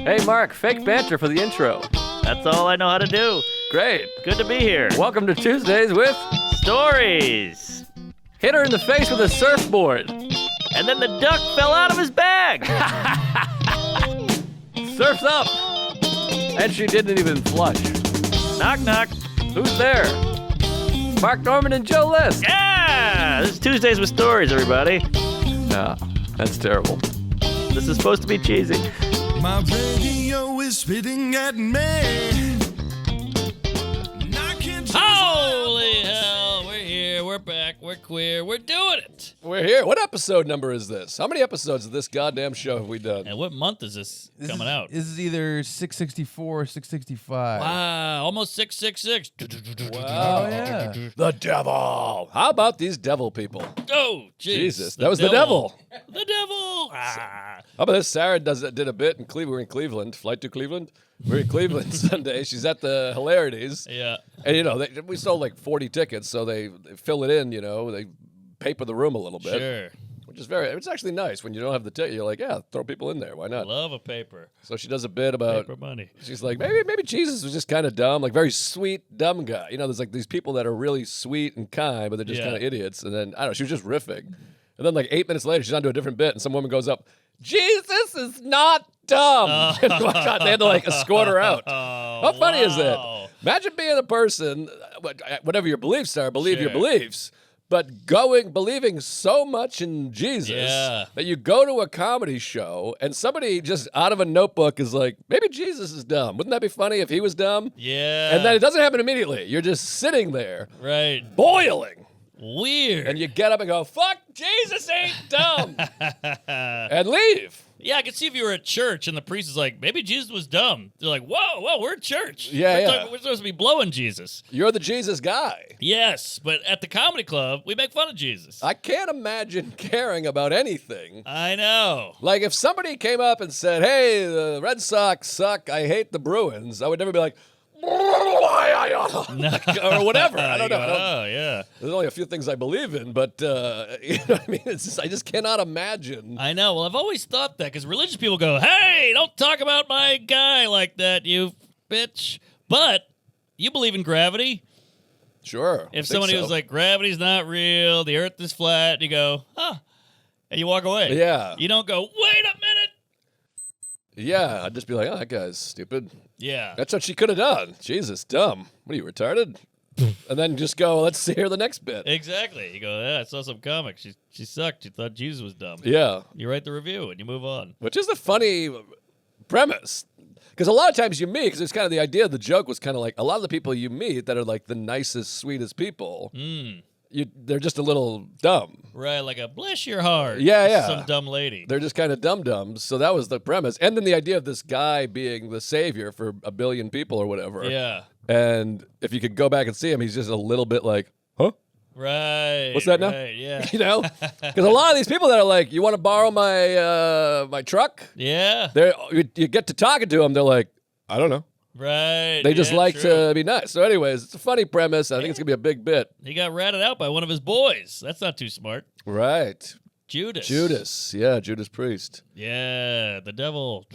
Hey, Mark, fake banter for the intro. That's all I know how to do. Great. Good to be here. Welcome to Tuesdays with Stories. Hit her in the face with a surfboard. And then the duck fell out of his bag. Surf's up. And she didn't even flush. Knock, knock. Who's there? Mark Norman and Joe List. Yeah! This is Tuesdays with Stories, everybody. No, that's terrible. This is supposed to be cheesy. My radio is spitting at me. Holy hell, we're here, we're back, we're queer, we're doing it. We're here. What episode number is this? How many episodes of this goddamn show have we done? And what month is this coming out? This is either 664 or 665. Wow, almost 666. Wow. Oh, yeah. The devil. How about these devil people? Oh, Jesus, that was the devil. The devil. Ah. How about this? Sarah did a bit in Cleveland. We're in Cleveland. Flight to Cleveland. We're in Cleveland Sunday. She's at the Hilarities. Yeah. And, you know, we sold like 40 tickets, so they fill it in, you know. They paper the room a little bit. Sure. Which is it's actually nice. When you don't have the ticket, you're like, yeah, throw people in there. Why not? Love a paper. So she does a bit about... Paper money. She's like, maybe Jesus was just kind of dumb, like very sweet, dumb guy. You know, there's like these people that are really sweet and kind, but they're just Yeah. kind of idiots. And then, I don't know, she was just riffing. And then like 8 minutes later, she's onto a different bit, and some woman goes up, Jesus is not dumb. Oh, God, they had to like escort her out. How funny is that? Imagine being a person, whatever your beliefs are, believe your Sure. beliefs. But believing so much in Jesus Yeah. that you go to a comedy show and somebody just out of a notebook is like, maybe Jesus is dumb. Wouldn't that be funny if he was dumb? Yeah. And then it doesn't happen immediately. You're just sitting there, Right. boiling. Weird. And you get up and go, fuck, Jesus ain't dumb. And leave. Yeah, I could see if you were at church and the priest is like, maybe Jesus was dumb. They're like, whoa, we're at church. Yeah, We're supposed to be blowing Jesus. You're the Jesus guy. Yes, but at the comedy club, we make fun of Jesus. I can't imagine caring about anything. I know. Like if somebody came up and said, hey, the Red Sox suck, I hate the Bruins, I would never be like, or whatever. I don't know. Oh, yeah. There's only a few things I believe in, but you know what I mean? I just cannot imagine. I know. Well, I've always thought that because religious people go, hey, don't talk about my guy like that, you bitch. But you believe in gravity. Sure. If somebody was like, gravity's not real, the earth is flat, you go, huh. And you walk away. Yeah. You don't go, wait a minute. Yeah, I'd just be like, oh, that guy's stupid. Yeah. That's what she could have done. Jesus, dumb. What are you, retarded? And then just go, let's hear the next bit. Exactly. You go, yeah, I saw some comic. She sucked. She thought Jesus was dumb. Yeah. You write the review and you move on. Which is a funny premise. Because a lot of times you meet, because it's kind of the idea of the joke was kind of like, a lot of the people you meet that are like the nicest, sweetest people, they're just a little dumb. Right, like a bless your heart. Yeah. Some dumb lady. They're just kind of dum-dums. So that was the premise. And then the idea of this guy being the savior for a billion people or whatever. Yeah. And if you could go back and see him, he's just a little bit like, huh? Right. What's that now? Right, yeah. You know? Because a lot of these people that are like, you want to borrow my my truck? Yeah. You get to talking to them, they're like, I don't know. Right. They just yeah, like true. to be nice. So anyways, it's a funny premise. I think it's going to be a big bit. He got ratted out by one of his boys. That's not too smart. Right. Judas. Yeah, Judas Priest. Yeah, the devil.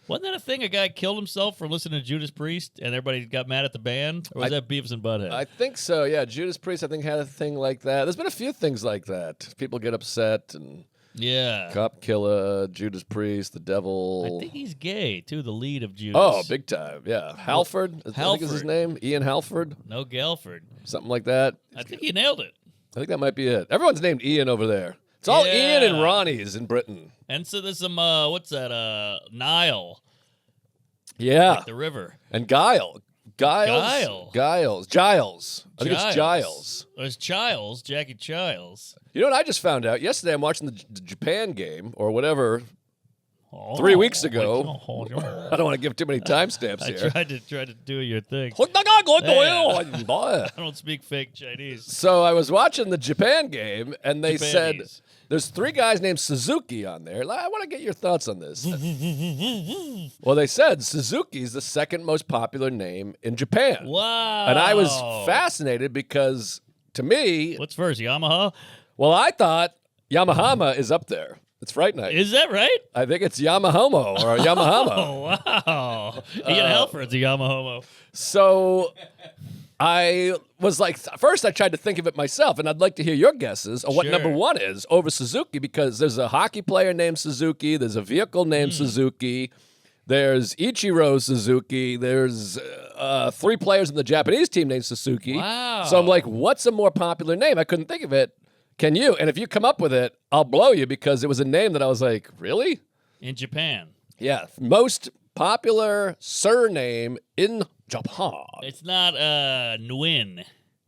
Wasn't that a thing? A guy killed himself for listening to Judas Priest and everybody got mad at the band? Or was that Beavis and Butthead? I think so, yeah. Judas Priest, I think, had a thing like that. There's been a few things like that. People get upset and yeah. cop killer, Judas Priest, the devil. I think he's gay, too, the lead of Judas. Oh, big time, yeah. Halford, I think is his Halford. name. Ian Halford, No Gelford. something like that. I think he nailed it. I think that might be it. Everyone's named Ian over there. It's all Yeah. Ian and Ronnie's in Britain. And so there's some, what's that, Nile, Yeah. the river. And Giles. Giles. I think it's Giles. There's Childs, Jackie Childs. You know what I just found out? Yesterday I'm watching the Japan game or whatever. Oh, 3 weeks ago. I I don't want to give too many timestamps here. tried to do your thing. So I don't speak fake Chinese. I was watching the Japan game, and they said Japanese. there's 3 guys named Suzuki on there. I want to get your thoughts on this. Well, they said Suzuki's the second most popular name in Japan. Wow. And I was fascinated because, to me, What's first, Yamaha? well, I thought Yamahomo is up there. It's Fright Night. Is that right? I think it's Yamahomo or Yamahomo. Oh, wow. You get help for it's a Yamahomo. So I was like, first I tried to think of it myself, and I'd like to hear your guesses on what Sure. number one is over Suzuki, because there's a hockey player named Suzuki, there's a vehicle named Suzuki, there's Ichiro Suzuki, there's 3 players in the Japanese team named Suzuki. Wow. So I'm like, what's a more popular name? I couldn't think of it. Can you? And if you come up with it, I'll blow you, because it was a name that I was like, really? In Japan. Yeah, most popular surname in Japan. It's not Nguyen.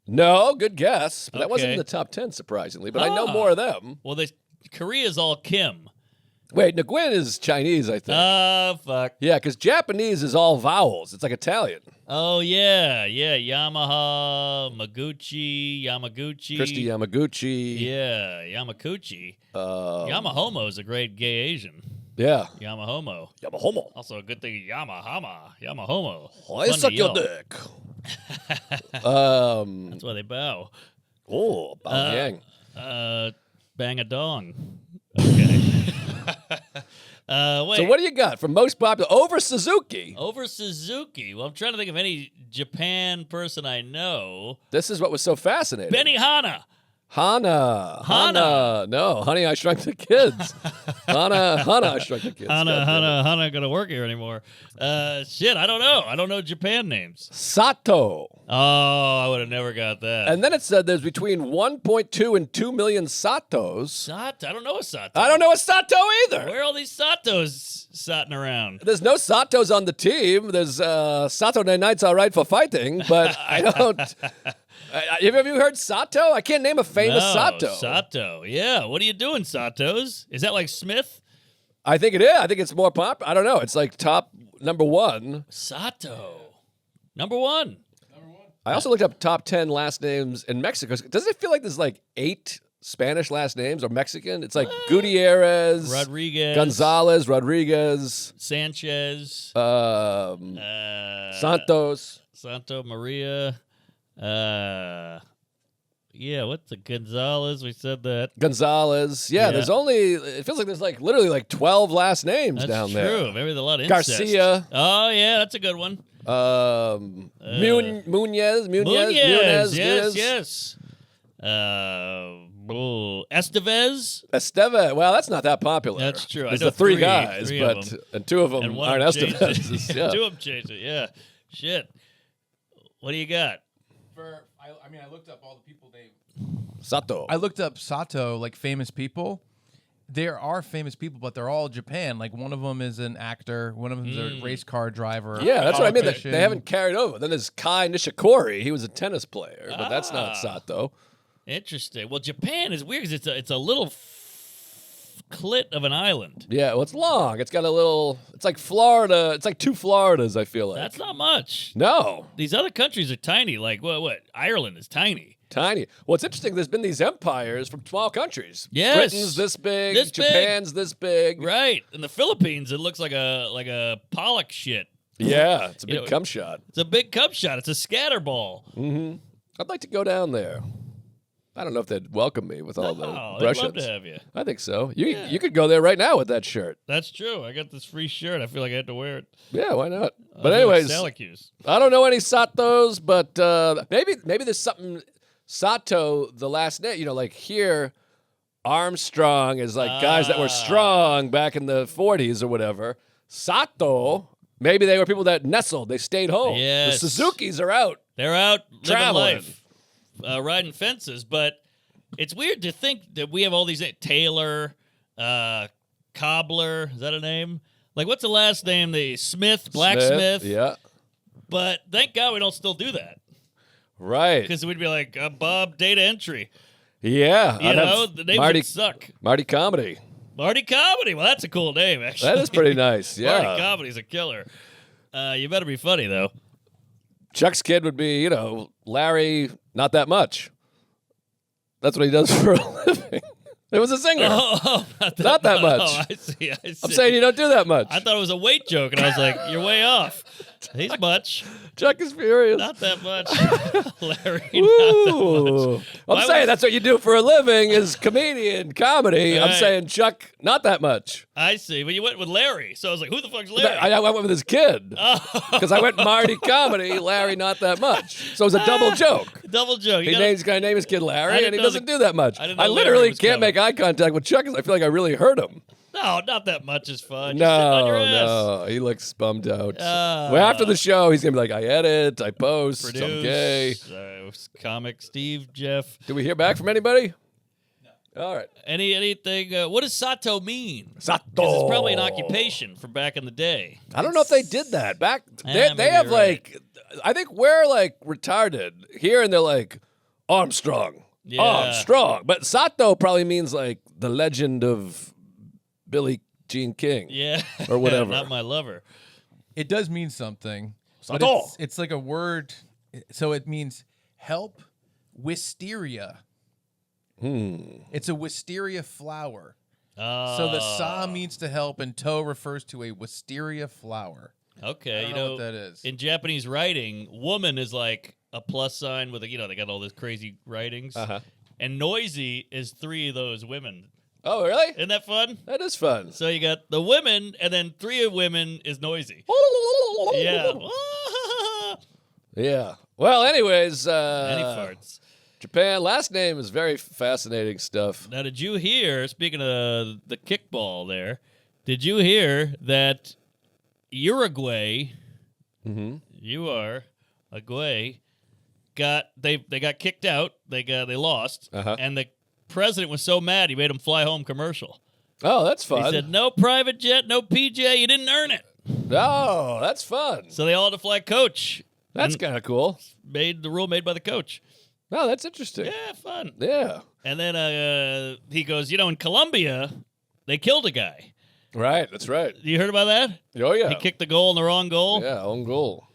No, good guess. But that wasn't in Okay. the top 10, surprisingly. But I know more of them. Well, Korea's all Kim. Wait, Nguyen is Chinese, I think. Oh, fuck. Yeah, because Japanese is all vowels. It's like Italian. Oh, yeah. Yeah. Yamaguchi. Christy Yamaguchi. Yeah. Yamaguchi. Um, Yamahomo is a great gay Asian. Yeah. Yamahomo. Yamahomo. Also a good thing, Yamahomo. I Fun suck to your yell. dick. That's why they bow. Oh, Bao Yang. Bang a dong. Okay. Wait. So what do you got for most popular over Suzuki? Over Suzuki. Well, I'm trying to think of any Japan person I know. This is what was so fascinating. Benihana. Hana. No, Honey, I Shrunk the Kids. Hana, I Shrunk the Kids. Hana gonna work here anymore. Shit, I don't know. I don't know Japan names. Sato. Oh, I would have never got that. And then it said there's between 1.2 and 2 million Satos. Sato? I don't know a Sato. I don't know a Sato either. Where are all these Satos sotting around? There's no Satos on the team. There's Saturday Night's all right for fighting, but I don't. Have you heard Sato? I can't name a famous No, Sato. Sato. Yeah. What are you doing, Satos? Is that like Smith? I think it is. I think it's more pop. I don't know. It's like top number 1. Sato. Number 1. I also looked up top 10 last names in Mexico. Doesn't it feel like there's like 8 Spanish last names or Mexican? It's like Gutierrez, Rodriguez. Gonzalez, Rodriguez, Sanchez. Santos. Santo Maria. Yeah, what's the Gonzalez? We said that. Gonzalez. Yeah, Yeah. there's only, it feels like there's like literally like 12 last names That's down true. there. Maybe there's a lot of incest. Garcia. Oh, yeah, that's a good one. Munez. Yes. Estevez. Esteve. Well, that's not that popular. That's true. I There's know the 3 three guys, of but them. and 2 of them And one aren't of them changed Estevez's. it. Yeah. 2 of them changed it. Yeah. Shit. What do you got? I looked up all the people they. Sato. I looked up Sato, like famous people. There are famous people, but they're all Japan. Like one of them is an actor, one of them is a race car driver. Yeah, that's what I mean. politician. They haven't carried over. Then there's Kai Nishikori. He was a tennis player, but that's not Sato. Interesting. Well, Japan is weird because it's a little clit of an island. Yeah, well, it's long. It's got a little. It's like Florida. It's like 2 Floridas. I feel like That's not much. no These other countries are tiny. Like what? Ireland is tiny. tiny. Well, it's interesting. There's been these empires from small countries. Yes. Britain's this big. This big. Japan's this big. Right. In the Philippines, it looks like a Pollock shit. Yeah, it's a big You know, cum shot. It's a big cup shot. It's a scatter ball. I'd like to go down there. I don't know if they'd welcome me with all the Oh, they'd Russians. love to have you. I think so. You could go there right now with that shirt. That's true. I got this free shirt. I feel like I had to wear it. Yeah, why not? I But feel like anyways, Syracuse. I don't know any Satos, but maybe there's something Sato, the last name. You know, like here, Armstrong is like guys that were strong back in the 40s or whatever. Sato, maybe they were people that nestled. They stayed home. Yes. The Suzukis are out. They're out living Traveling. life, riding fences. But it's weird to think that we have all these Taylor, Cobbler. Is that a name? Like, what's the last name? The Smith, Blacksmith. Yeah. But thank God we don't still do that Right. because we'd be like Bob Data Entry. Yeah. You I'd have know, the names Marty, would suck. Marty Comedy. Marty Comedy. Well, that's a cool name, actually. That is pretty nice. Yeah. Marty Comedy's a killer. You better be funny though. Chuck's kid would be, Larry, not that much. That's what he does for a living. It was a singer. Oh, Not that much. Oh, I see. I'm saying you don't do that much. I thought it was a weight joke, and I was like, "You're way off." He's much. Chuck is furious. Not that much. Larry, not that Woo. much. I'm Why saying was- that's what you do for a living is comedy. I'm Right. saying Chuck, not that much. I see. But you went with Larry. So I was like, who the fuck's Larry? I went with his kid. Oh. Because I went Marty comedy, Larry not that much. So it was a double joke. Double joke. You He's going to name his kid I Larry, didn't and he know doesn't do that much. I didn't know Larry literally was can't coming. make eye contact with Chuck because I feel like I really hurt him. No, not that much is fun. Just sitting on your ass. No, he looks bummed out. Ah. Well, after the show, he's going to be like, I edit, I post, Produce, I'm gay. Comic Steve, Jeff. Did we hear back from anybody? No. All right. Anything? What does Sato mean? Sato. 'Cause it's probably an occupation from back in the day. I don't know if they did that. Back maybe they have you're right. like I think we're like retarded here and they're like Armstrong. Yeah. Armstrong. But Sato probably means like the legend of Billie Jean King. Yeah. Or whatever. Not my lover. It does mean something. But Sato. it's like a word. So it means help wisteria. It's a wisteria flower. So the sa means to help, and to refers to a wisteria flower. Okay, I don't you know know what that is. in Japanese writing, woman is like a plus sign with a, they got all those crazy writings. Uh-huh. And noisy is 3 of those women. Oh, really? Isn't that fun? That is fun. So you got the women, and then 3 of women is noisy. Yeah. Yeah. Well, anyways, Any farts. Japan, last name is very fascinating stuff. Now, did you hear, speaking of the kickball there, did you hear that Uruguay, Uruguay, they got kicked out, they lost, Uh-huh. and the president was so mad he made them fly home commercial. Oh, that's fun. He said, no private jet, no PJ, you didn't earn it. Oh, that's fun. So they all had to fly coach. That's kind of cool. The rule made by the coach. Oh, that's interesting. Yeah, fun. Yeah. And then he goes, in Colombia, they killed a guy. Right. That's right. You heard about that? Oh, yeah. He kicked the goal in the wrong goal. Yeah, own goal.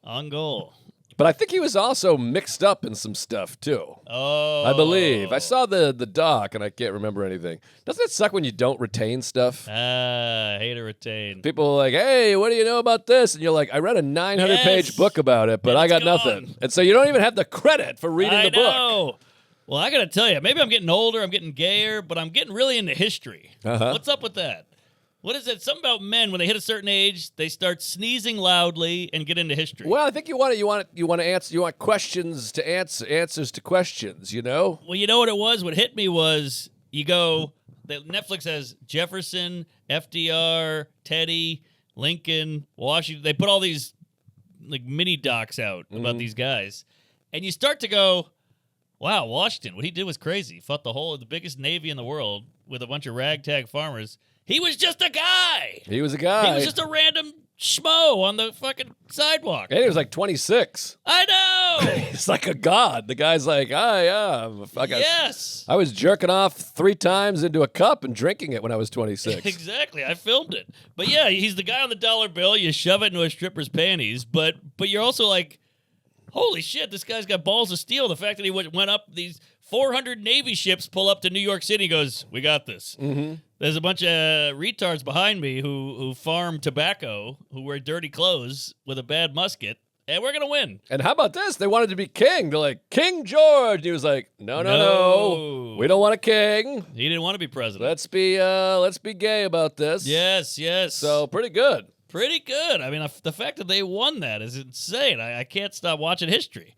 On goal. But I think he was also mixed up in some stuff, too. Oh. I believe. I saw the doc, and I can't remember anything. Doesn't it suck when you don't retain stuff? I hate to retain. People are like, hey, what do you know about this? And you're like, I read a 900-page Yes. book about it, but And I it's got gone. nothing. And so you don't even have the credit for reading the book. know. Well, I got to tell you, maybe I'm getting older, I'm getting gayer, but I'm getting really into history. Uh-huh. What's up with that? What is it? Something about men when they hit a certain age, they start sneezing loudly and get into history. Well, I think you want questions to answers to questions, you know? Well, you know what it was? What hit me was Netflix has Jefferson, FDR, Teddy, Lincoln, Washington. They put all these like mini docs out about these guys. And you start to go, wow, Washington, what he did was crazy. He fought the biggest navy in the world with a bunch of ragtag farmers. He was just a guy. He was a guy. He was just a random schmo on the fucking sidewalk. And he was like 26. I know. He's like a god. The guy's like, Yes. I was jerking off 3 times into a cup and drinking it when I was 26. Exactly. I filmed it. But yeah, he's the guy on the dollar bill. You shove it into a stripper's panties. But you're also like, holy shit, this guy's got balls of steel. The fact that he went up, these 400 Navy ships pull up to New York City, goes, we got this. Mm-hmm. There's a bunch of retards behind me who farm tobacco, who wear dirty clothes with a bad musket, and we're going to win. And how about this? They wanted to be king. They're like, King George. He was like, no. We don't want a king. He didn't want to be president. Let's be gay about this. Yes. So pretty good. Pretty good. I mean, the fact that they won that is insane. I can't stop watching history.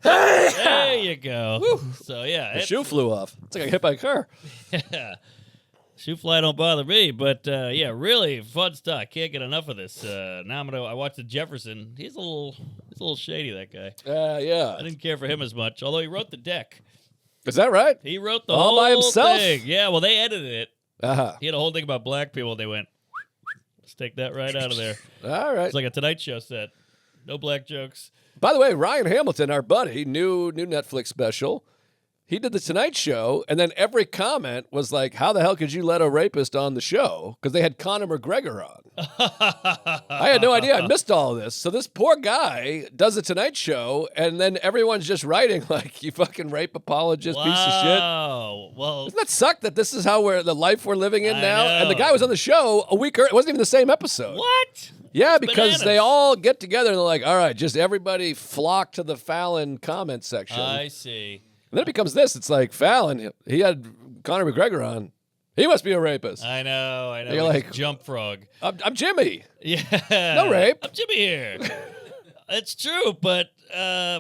There you go. So, yeah. The shoe flew off. It's like I got hit by a car. Yeah. Shoe fly don't bother me, but yeah, really fun stuff. Can't get enough of this. Now I watched the Jefferson. He's a little shady, that guy. Yeah. I didn't care for him as much, although he wrote the deck. Is that right? He wrote the All whole by himself? thing. Yeah, well, they edited it. Uh-huh. He had a whole thing about black people. They went, let's take that right out of there. All right. It's like a Tonight Show set. No black jokes. By the way, Ryan Hamilton, our buddy, new Netflix special. He did the Tonight Show, and then every comment was like, how the hell could you let a rapist on the show? Because they had Conor McGregor on. I had no idea. I missed all of this. So this poor guy does the Tonight Show, and then everyone's just writing like, you fucking rape apologist, piece of shit. Wow. Well, Doesn't that suck that this is how the life we're living in I now? know. And the guy was on the show a week earlier. It wasn't even the same episode. what? Yeah, because they bananas. all get together and they're like, all right, just everybody flock to the Fallon comment section. I see. And then it becomes this. It's like, Fallon, he had Conor McGregor on. He must be a rapist. I know. You're He's like- Jump Frog. I'm Jimmy. Yeah. No rape. I'm Jimmy here. It's true, but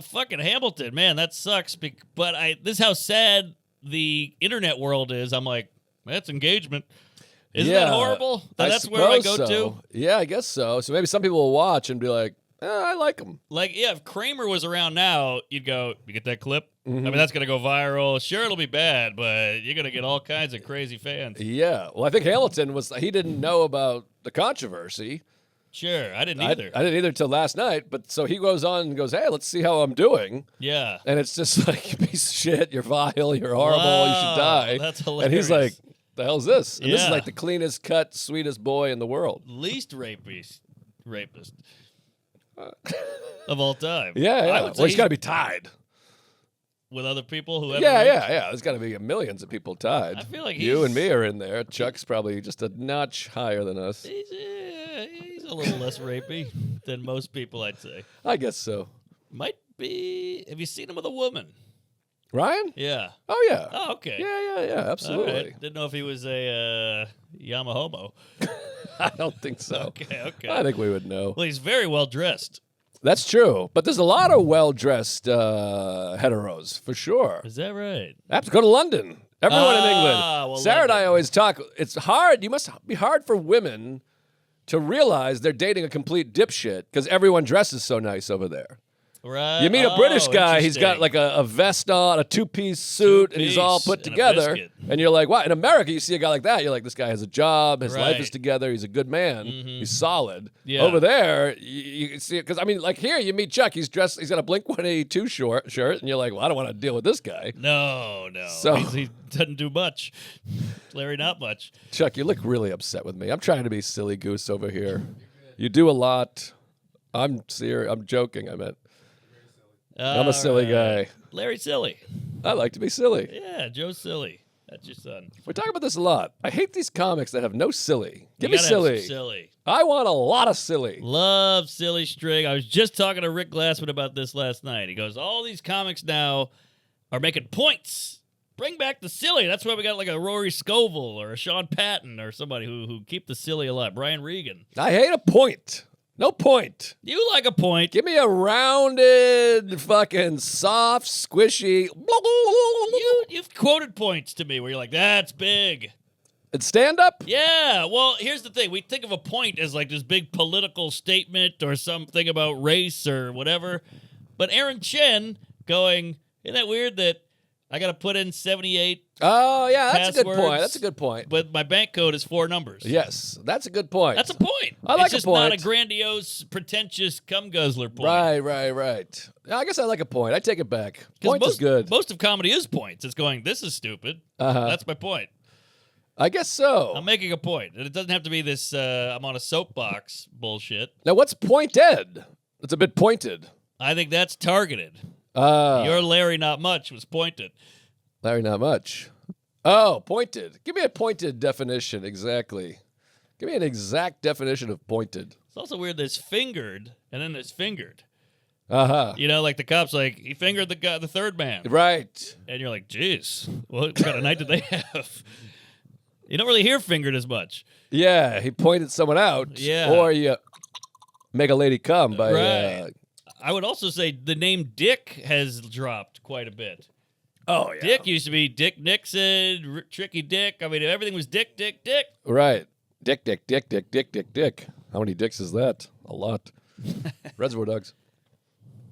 fucking Hamilton, man, that sucks. But this is how sad the internet world is. I'm like, that's engagement. Isn't that horrible? That's where I go suppose to. so. Yeah, I guess so. So maybe some people will watch and be like, I like him. Like, yeah, if Kramer was around now, you'd go, you get that clip? I mean, that's going to go viral. Sure, it'll be bad, but you're going to get all kinds of crazy fans. Yeah. Well, I think Hamilton he didn't know about the controversy. Sure, I didn't either. I didn't either till last night. But so he goes on and goes, hey, let's see how I'm doing. Yeah. And it's just like, you piece of shit, you're vile, you're horrible, you should die. That's And he's like, hilarious. the hell's this? And this is Yeah. like the cleanest cut, sweetest boy in the world. Least rapist of all time. Yeah, I yeah. would say Well, he's got to be tied. with other people who ever Yeah, raped. yeah. There's got to be millions of people tied. I feel like you and he's- me are in there. Chuck's probably just a notch higher than us. He's a little less rapey than most people, I'd say. I guess so. Might be. Have you seen him with a woman? Ryan? Yeah. Oh yeah. Oh, okay. Yeah. All Absolutely. right. Didn't know if he was a Yamahomo. I don't think so. Okay. I think we would know. Well, he's very well dressed. That's true. But there's a lot of well-dressed heteros for sure. Is that right? Have to go to London. Everyone in England. Well, Sarah and I London. always talk. It's hard. You must be hard for women to realize they're dating a complete dipshit because everyone dresses so nice over there. Right. You meet a British Oh, guy, he's got interesting. like a vest on, a two-piece suit, and he's all Two-piece put and a together. biscuit. And you're like, wow. In America, you see a guy like that, you're like, this guy has a job, his life is Right. together, he's a good man, he's solid. Yeah. Over there, you see it, because I mean, like here, you meet Chuck, he's got a Blink-182 shirt, and you're like, well, I don't want to deal with this guy. No. So- he doesn't do much. Larry, not much. Chuck, you look really upset with me. I'm trying to be silly goose over here. You do a lot. I'm serious. I'm joking, I meant. I'm a silly guy. Larry Silly. I like to be silly. Yeah, Joe Silly. That's your son. We talk about this a lot. I hate these comics that have no silly. Give You me gotta have some silly. Silly. I want a lot of silly. Love silly string. I was just talking to Rick Glassman about this last night. He goes, all these comics now are making points. Bring back the silly. That's why we got like a Rory Scovel or a Sean Patton or somebody who keep the silly alive. Brian Regan. I hate a point. No point. You like a point. Give me a rounded, fucking soft, squishy. You've quoted points to me where you're like, that's big. And stand up? Yeah, well, here's the thing. We think of a point as like this big political statement or something about race or whatever. But Aaron Chen going, isn't that weird that I got to put in 78, Oh, yeah, that's a good point. Passwords. That's a good point. but my bank code is 4 numbers? Yes, that's a good point. That's a point. I like it's a just not a point. grandiose, pretentious cum guzzler point. Right. I guess I like a point. I take it back. 'Cause Point is good. Most of comedy is points. It's going, this is stupid. Uh-huh. That's my point. I guess so. I'm making a point. And it doesn't have to be this I'm on a soapbox bullshit. Now, what's pointed? It's a bit pointed. I think that's targeted. Uh, Your Larry Not Much was pointed. Larry, not much. Oh, pointed. Give me a pointed definition, exactly. Give me an exact definition of pointed. It's also weird there's fingered and then there's fingered. Uh-huh. You know, like the cops like, he fingered the guy, the third man. Right. And you're like, geez, what kind of night did they have? You don't really hear fingered as much. Yeah, he pointed someone out. Yeah. Or you make a lady come by... Right. I would also say the name Dick has dropped quite a bit. Oh, yeah. Dick used to be Dick Nixon, Tricky Dick. I mean, everything was Dick. Right. Dick. How many dicks is that? A lot. Reservoir Dogs.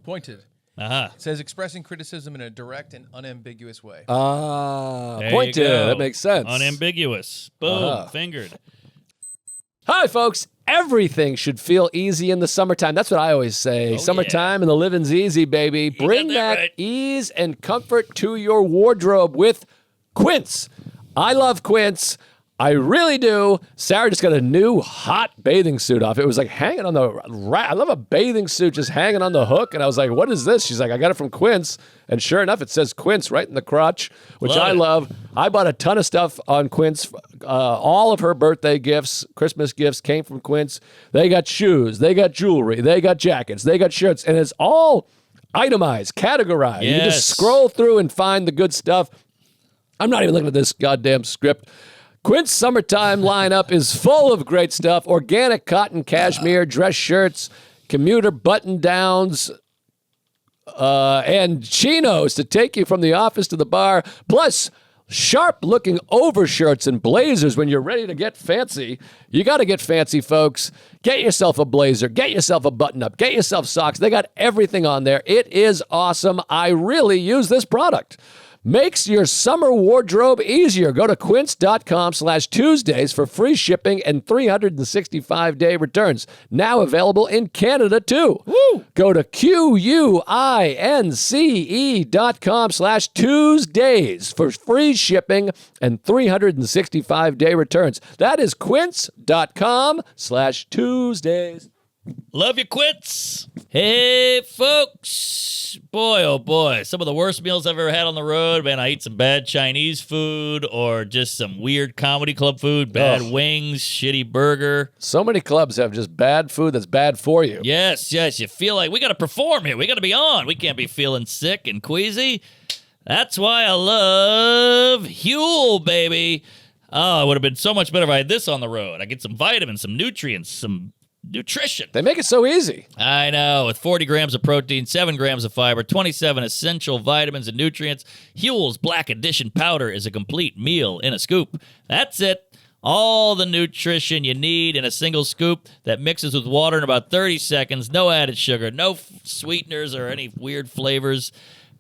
Pointed. Uh-huh. It says expressing criticism in a direct and unambiguous way. Ah, There pointed. you go. That makes sense. Unambiguous. Boom. Uh-huh. Fingered. Hi, folks. Everything should feel easy in the summertime. That's what I always say. Summertime and the living's easy, baby. Bring got that back right. ease and comfort to your wardrobe with Quince. I love Quince. I really do. Sarah just got a new hot bathing suit off. It was like hanging on the rack. I love a bathing suit just hanging on the hook. And I was like, what is this? She's like, I got it from Quince. And sure enough, it says Quince right in the crotch, which I love. I bought a ton of stuff on Quince. All of her birthday gifts, Christmas gifts came from Quince. They got shoes. They got jewelry. They got jackets. They got shirts. And it's all itemized, categorized. Yes. You just scroll through and find the good stuff. I'm not even looking at this goddamn script. Quince summertime lineup is full of great stuff. Organic cotton cashmere, dress shirts, commuter button-downs, and chinos to take you from the office to the bar. Plus, sharp-looking overshirts and blazers when you're ready to get fancy. You got to get fancy, folks. Get yourself a blazer. Get yourself a button-up. Get yourself socks. They got everything on there. It is awesome. I really use this product. Makes your summer wardrobe easier. Go to quince.com/Tuesdays for free shipping and 365-day returns. Now available in Canada, too. Woo! Go to QUINCE.com/Tuesdays for free shipping and 365-day returns. That is quince.com/Tuesdays. Love you, Quince. Hey, folks. Boy, oh boy. Some of the worst meals I've ever had on the road. Man, I eat some bad Chinese food or just some weird comedy club food, bad wings, shitty burger. So many clubs have just bad food that's bad for you. Yes. You feel like we got to perform here. We got to be on. We can't be feeling sick and queasy. That's why I love Huel, baby. Oh, it would have been so much better if I had this on the road. I get some vitamins, some nutrients, some nutrition. They make it so easy. I know. With 40 grams of protein, 7 grams of fiber, 27 essential vitamins and nutrients, Huel's Black Edition powder is a complete meal in a scoop. That's it. All the nutrition you need in a single scoop that mixes with water in about 30 seconds. No added sugar, no sweeteners or any weird flavors.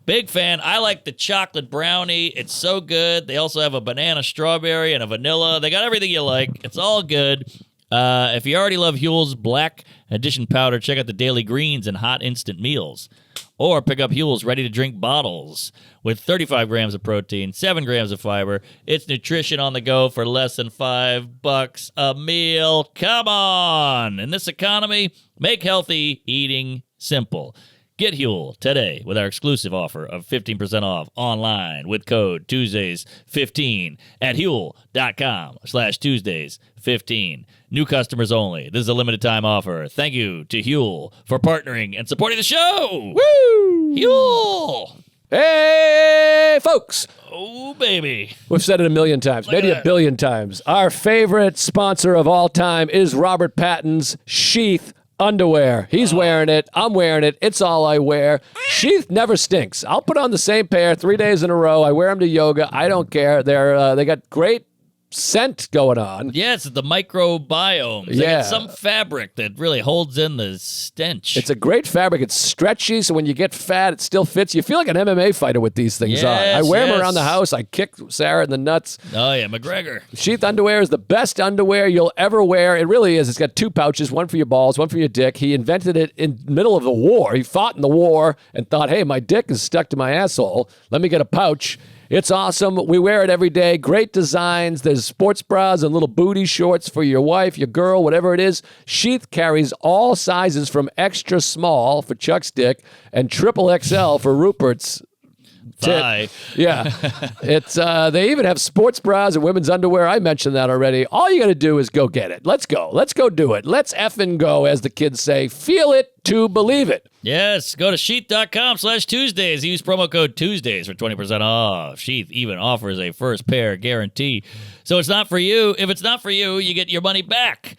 Big fan. I like the chocolate brownie. It's so good. They also have a banana strawberry and a vanilla. They got everything you like. It's all good. If you already love Huel's Black Edition powder, check out the Daily Greens and Hot Instant Meals. Or pick up Huel's ready-to-drink bottles with 35 grams of protein, 7 grams of fiber. It's nutrition on the go for less than $5 a meal. Come on! In this economy, make healthy eating simple. Get Huel today with our exclusive offer of 15% off online with code Tuesdays15 at Huel.com/Tuesdays15. New customers only. This is a limited time offer. Thank you to Huel for partnering and supporting the show. Woo! Huel! Hey, folks. Oh, baby. We've said it a million times, maybe a billion times. Our favorite sponsor of all time is Robert Patton's Sheath underwear. He's wearing it. I'm wearing it. It's all I wear. Sheath never stinks. I'll put on the same pair 3 days in a row. I wear them to yoga. I don't care. They got great scent going on. Yeah, it's the microbiome. They got some fabric that really holds in the stench. It's a great fabric. It's stretchy, so when you get fat, it still fits. You feel like an MMA fighter with these things on. I wear them around the house. I kick Sarah in the nuts. Oh, yeah, McGregor. Sheath underwear is the best underwear you'll ever wear. It really is. It's got 2 pouches, one for your balls, one for your dick. He invented it in the middle of the war. He fought in the war and thought, hey, my dick is stuck to my asshole. Let me get a pouch. It's awesome. We wear it every day. Great designs. There's sports bras and little booty shorts for your wife, your girl, whatever it is. Sheath carries all sizes from extra small for Chuck's dick and triple XL for Rupert's tit. Yeah. It's they even have sports bras and women's underwear. I mentioned that already. All you got to do is go get it. Let's go. Let's go do it. Let's effing go, as the kids say. Feel it to believe it. Yes, go to sheath.com/Tuesdays. Use promo code Tuesdays for 20% off. Sheath even offers a first pair guarantee. So it's not for you. If it's not for you, you get your money back.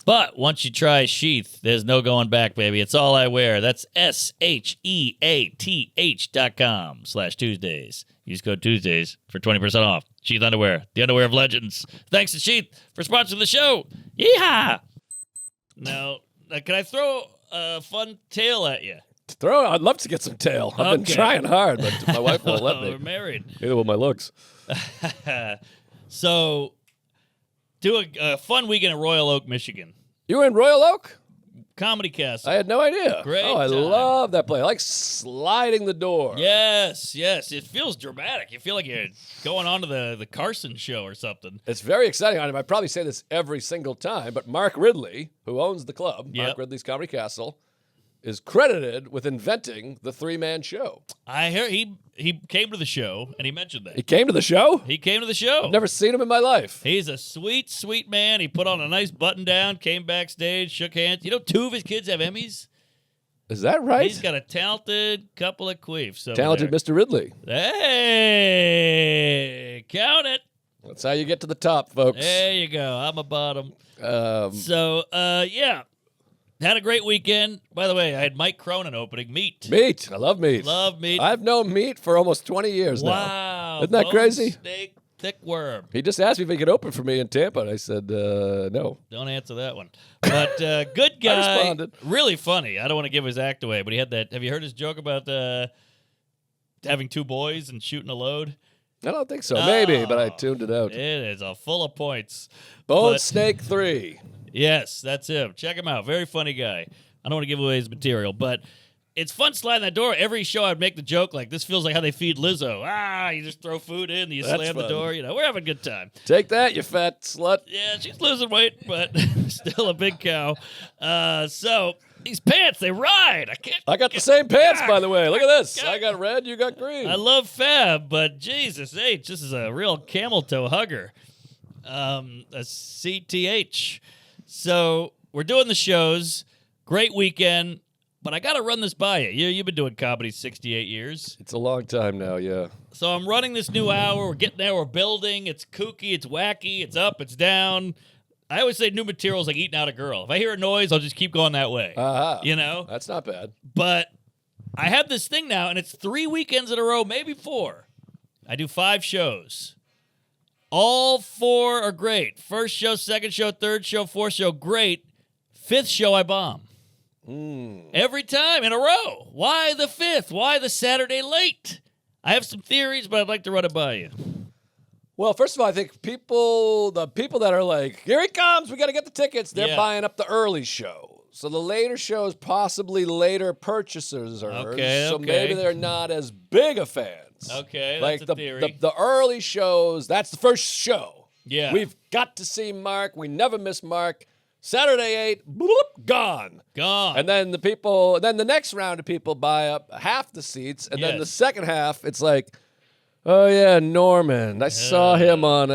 But once you try Sheath, there's no going back, baby. It's all I wear. That's SHEATH.com/Tuesdays. Use code Tuesdays for 20% off. Sheath underwear, the underwear of legends. Thanks to Sheath for sponsoring the show. Yeehaw! Now, can I throw a fun tale at you? I'd love to get some tail. I've been trying hard, but my wife won't let me. We're married. Neither will my looks. So, do a fun weekend in Royal Oak, Michigan. You were in Royal Oak? Comedy Castle. I had no idea. Great Oh, I time. love that play. I like sliding the door. Yes. It feels dramatic. You feel like you're going on to the Carson show or something. It's very exciting. I probably say this every single time, but Mark Ridley, who owns the club, Yep. Mark Ridley's Comedy Castle, is credited with inventing the three-man show. I hear he came to the show and he mentioned that. He came to the show? He came to the show. I've never seen him in my life. He's a sweet, sweet man. He put on a nice button down, came backstage, shook hands. You know, 2 of his kids have Emmys. Is that right? He's got a talented couple of queefs. over Talented there. Mr. Ridley. Hey, count it. That's how you get to the top, folks. There you go. I'm a bottom. Um, So, yeah. Had a great weekend. By the way, I had Mike Cronin opening Meat. meat. I love meat. Love Meat. I've known meat for almost 20 years now. Wow. Isn't that Bone crazy? Steak, thick worm. He just asked me if he could open for me in Tampa, and I said, no. Don't answer that one. But good guy. responded. Really funny. I don't want to give his act away, but he had that. Have you heard his joke about having 2 boys and shooting a load? I don't think so. Maybe, but I Oh, tuned it out. It is a full of points. Bone but- Snake 3. Yes, that's him. Check him out. Very funny guy. I don't want to give away his material, but it's fun sliding that door. Every show I'd make the joke like, this feels like how they feed Lizzo. You just throw food in, you That's slam the fun. door. We're having a good time. Take that, you fat slut. Yeah, she's losing weight, but still a big cow. So these pants, they ride. I got the same pants, by the way. Look at this. God. I got red, you got green. I love Fab, but Jesus H, this is a real camel toe hugger. A CTH. So we're doing the shows. Great weekend. But I got to run this by you. You've been doing comedy 68 years. It's a long time now, yeah. So I'm running this new hour. We're getting there. We're building. It's kooky. It's wacky. It's up. It's down. I always say new material is like eating out a girl. If I hear a noise, I'll just keep going that way. You know? That's not bad. But I have this thing now, and it's 3 weekends in a row, maybe 4. I do 5 shows. All 4 are great. First show, second show, third show, fourth show, great. 5th show, I bomb. Every time in a row. Why the 5th? Why the Saturday late? I have some theories, but I'd like to run it by you. Well, first of all, I think the people that are like, here he comes, we got to get the tickets, they're Yeah. buying up the early show. So the later shows, possibly later purchasers are. Okay, so okay. maybe they're not as big of fans. Okay, like that's a theory. the early shows, that's the first show. Yeah. We've got to see Mark. We never miss Mark. Saturday 8, bloop, gone. Gone. And then the next round of people buy up half the seats, and then the Yes. second half, it's like, oh yeah, Norman. I saw him on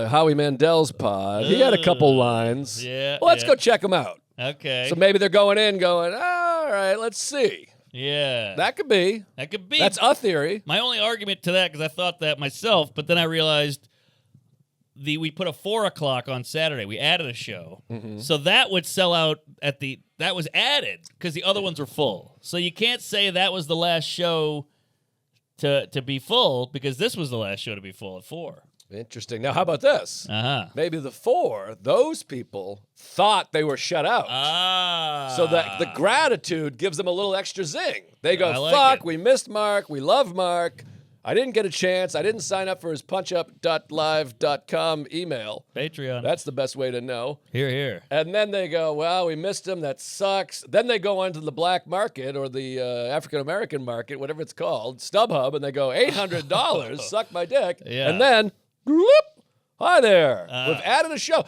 Howie Mandel's pod. He had a couple lines. Yeah, Well, let's yeah. go check him out. Okay. So maybe they're going, all right, let's see. Yeah. That could be. That could be. That's a theory. My only argument to that, because I thought that myself, but then I realized we put a 4 o'clock on Saturday. We added a show. So that would sell out that was added because the other ones were full. So you can't say that was the last show to be full because this was the last show to be full at 4. Interesting. Now, how about this? Uh-huh. Maybe the 4, those people thought they were shut out. So that the gratitude gives them a little extra zing. They go, I like fuck, it. we missed Mark. We love Mark. I didn't get a chance. I didn't sign up for his punchup.live.com email. Patreon. That's the best way to know. Here. And then they go, well, we missed him. That sucks. Then they go onto the black market or the African-American market, whatever it's called, StubHub, and they go, $800, suck my dick. Yeah. And then, gloop, hi there. We've added a show.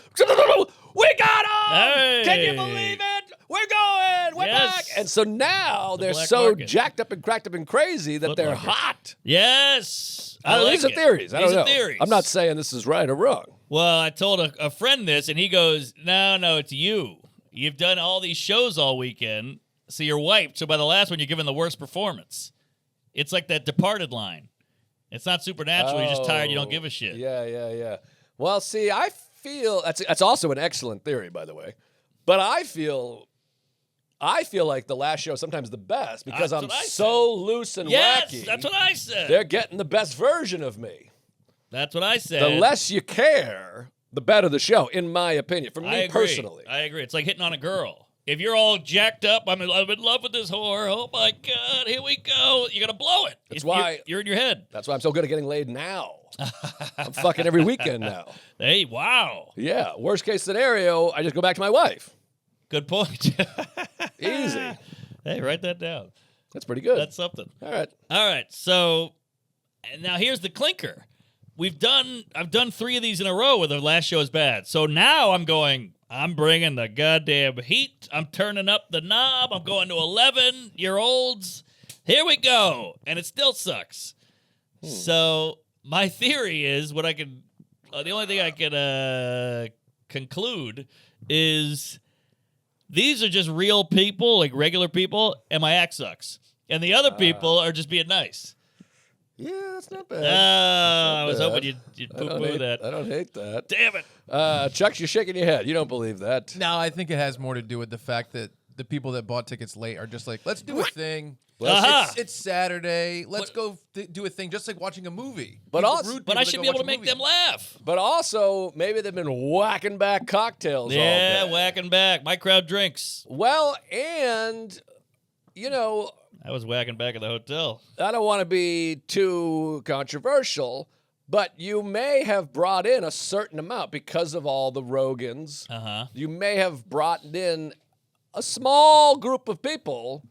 We got him! Hey. Can you believe it? We're going. We're Yes. back. And so now they're black so market. jacked up and cracked up and crazy that Foot they're locker. hot. Yes. I like These are it. theories. I These don't are know. theories. I'm not saying this is right or wrong. Well, I told a friend this, and he goes, no, it's you. You've done all these shows all weekend, so you're wiped. So by the last one, you're giving the worst performance. It's like that Departed line. It's not supernatural. You're just tired. You don't give a shit. Yeah. Well, see, I feel that's also an excellent theory, by the way. But I feel like the last show is sometimes the best because That's I'm what I so loose and Yes, wacky. that's what I said. They're getting the best version of me. That's what I said. The less you care, the better the show, in my opinion. For I me agree. personally. I agree. It's like hitting on a girl. If you're all jacked up, I'm in love with this whore. Oh my God, here we go. You're gonna blow it. That's why- you're in your head. That's why I'm so good at getting laid now. I'm fucking every weekend now. Hey, wow. Yeah. Worst case scenario, I just go back to my wife. Good point. Easy. Hey, write that down. That's pretty good. That's something. All right. All right. So and now here's the clinker. I've done 3 of these in a row where the last show is bad. So now I'm bringing the goddamn heat. I'm turning up the knob. I'm going to 11-year-olds. Here we go. And it still sucks. So my theory is the only thing I can conclude is these are just real people, like regular people, and my act sucks. And the other people are just being nice. Yeah, that's not bad. I was hoping you'd I don't poo-poo hate- that. I don't hate that. Damn it. Chuck, you're shaking your head. You don't believe that. No, I think it has more to do with the fact that the people that bought tickets late are just like, let's do a thing. Uh-huh. It's Saturday. Let's go do a thing, just like watching a movie. But People also- rude But people I that should go be able watch to a make movie. them laugh. But also, maybe they've been whacking back cocktails all Yeah, day. whacking back. My crowd drinks. Well, and, I was whacking back at the hotel. I don't want to be too controversial, but you may have brought in a certain amount because of all the Rogans. Uh-huh. You may have brought in a small group of people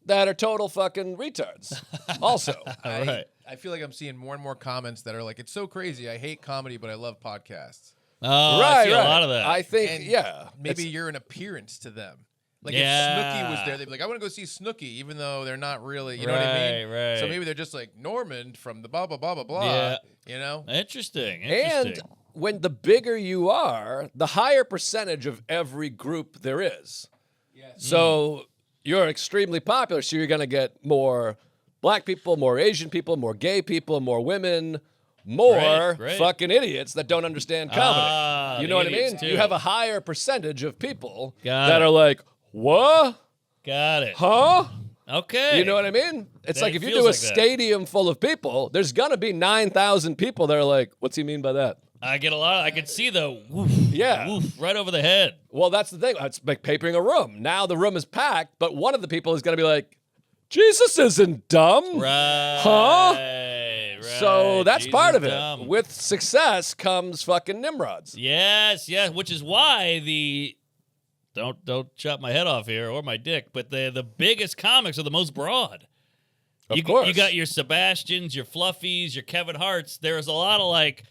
that are total fucking retards. Also. All right. I feel like I'm seeing more and more comments that are like, it's so crazy. I hate comedy, but I love podcasts. Oh, I see a right. lot of that. I think, And yeah. Maybe you're an appearance to them. Like Yeah. if Snooki was there, they'd be like, I want to go see Snooki, even though they're not really, you know what I mean? Right. So maybe they're just like Norman from the blah, blah, blah, blah, blah. Yeah. You know? Interesting. And when the bigger you are, the higher percentage of every group there is. Yes. So you're extremely popular, so you're going to get more black people, more Asian people, more gay people, more women, more Right. fucking idiots that don't understand comedy. You know the what I mean? idiots, too. You have a higher percentage of people Got that it. are like, what? Got it. Huh? Okay. You know what I mean? It's That like if you feels do a like that. stadium full of people, there's going to be 9,000 people that are like, what's he mean by that? I get a lot. I can see the woof, Yeah. woof right over the head. Well, that's the thing. It's like papering a room. Now the room is packed, but one of the people is going to be like, Jesus isn't dumb. Right. Huh? Right. So that's Jesus part of it. dumb. With success comes fucking Nimrods. Yes, which is why the don't chop my head off here or my dick, but the biggest comics are the most broad. Of course. You got your Sebastians, your Fluffies, your Kevin Harts. There's a lot of like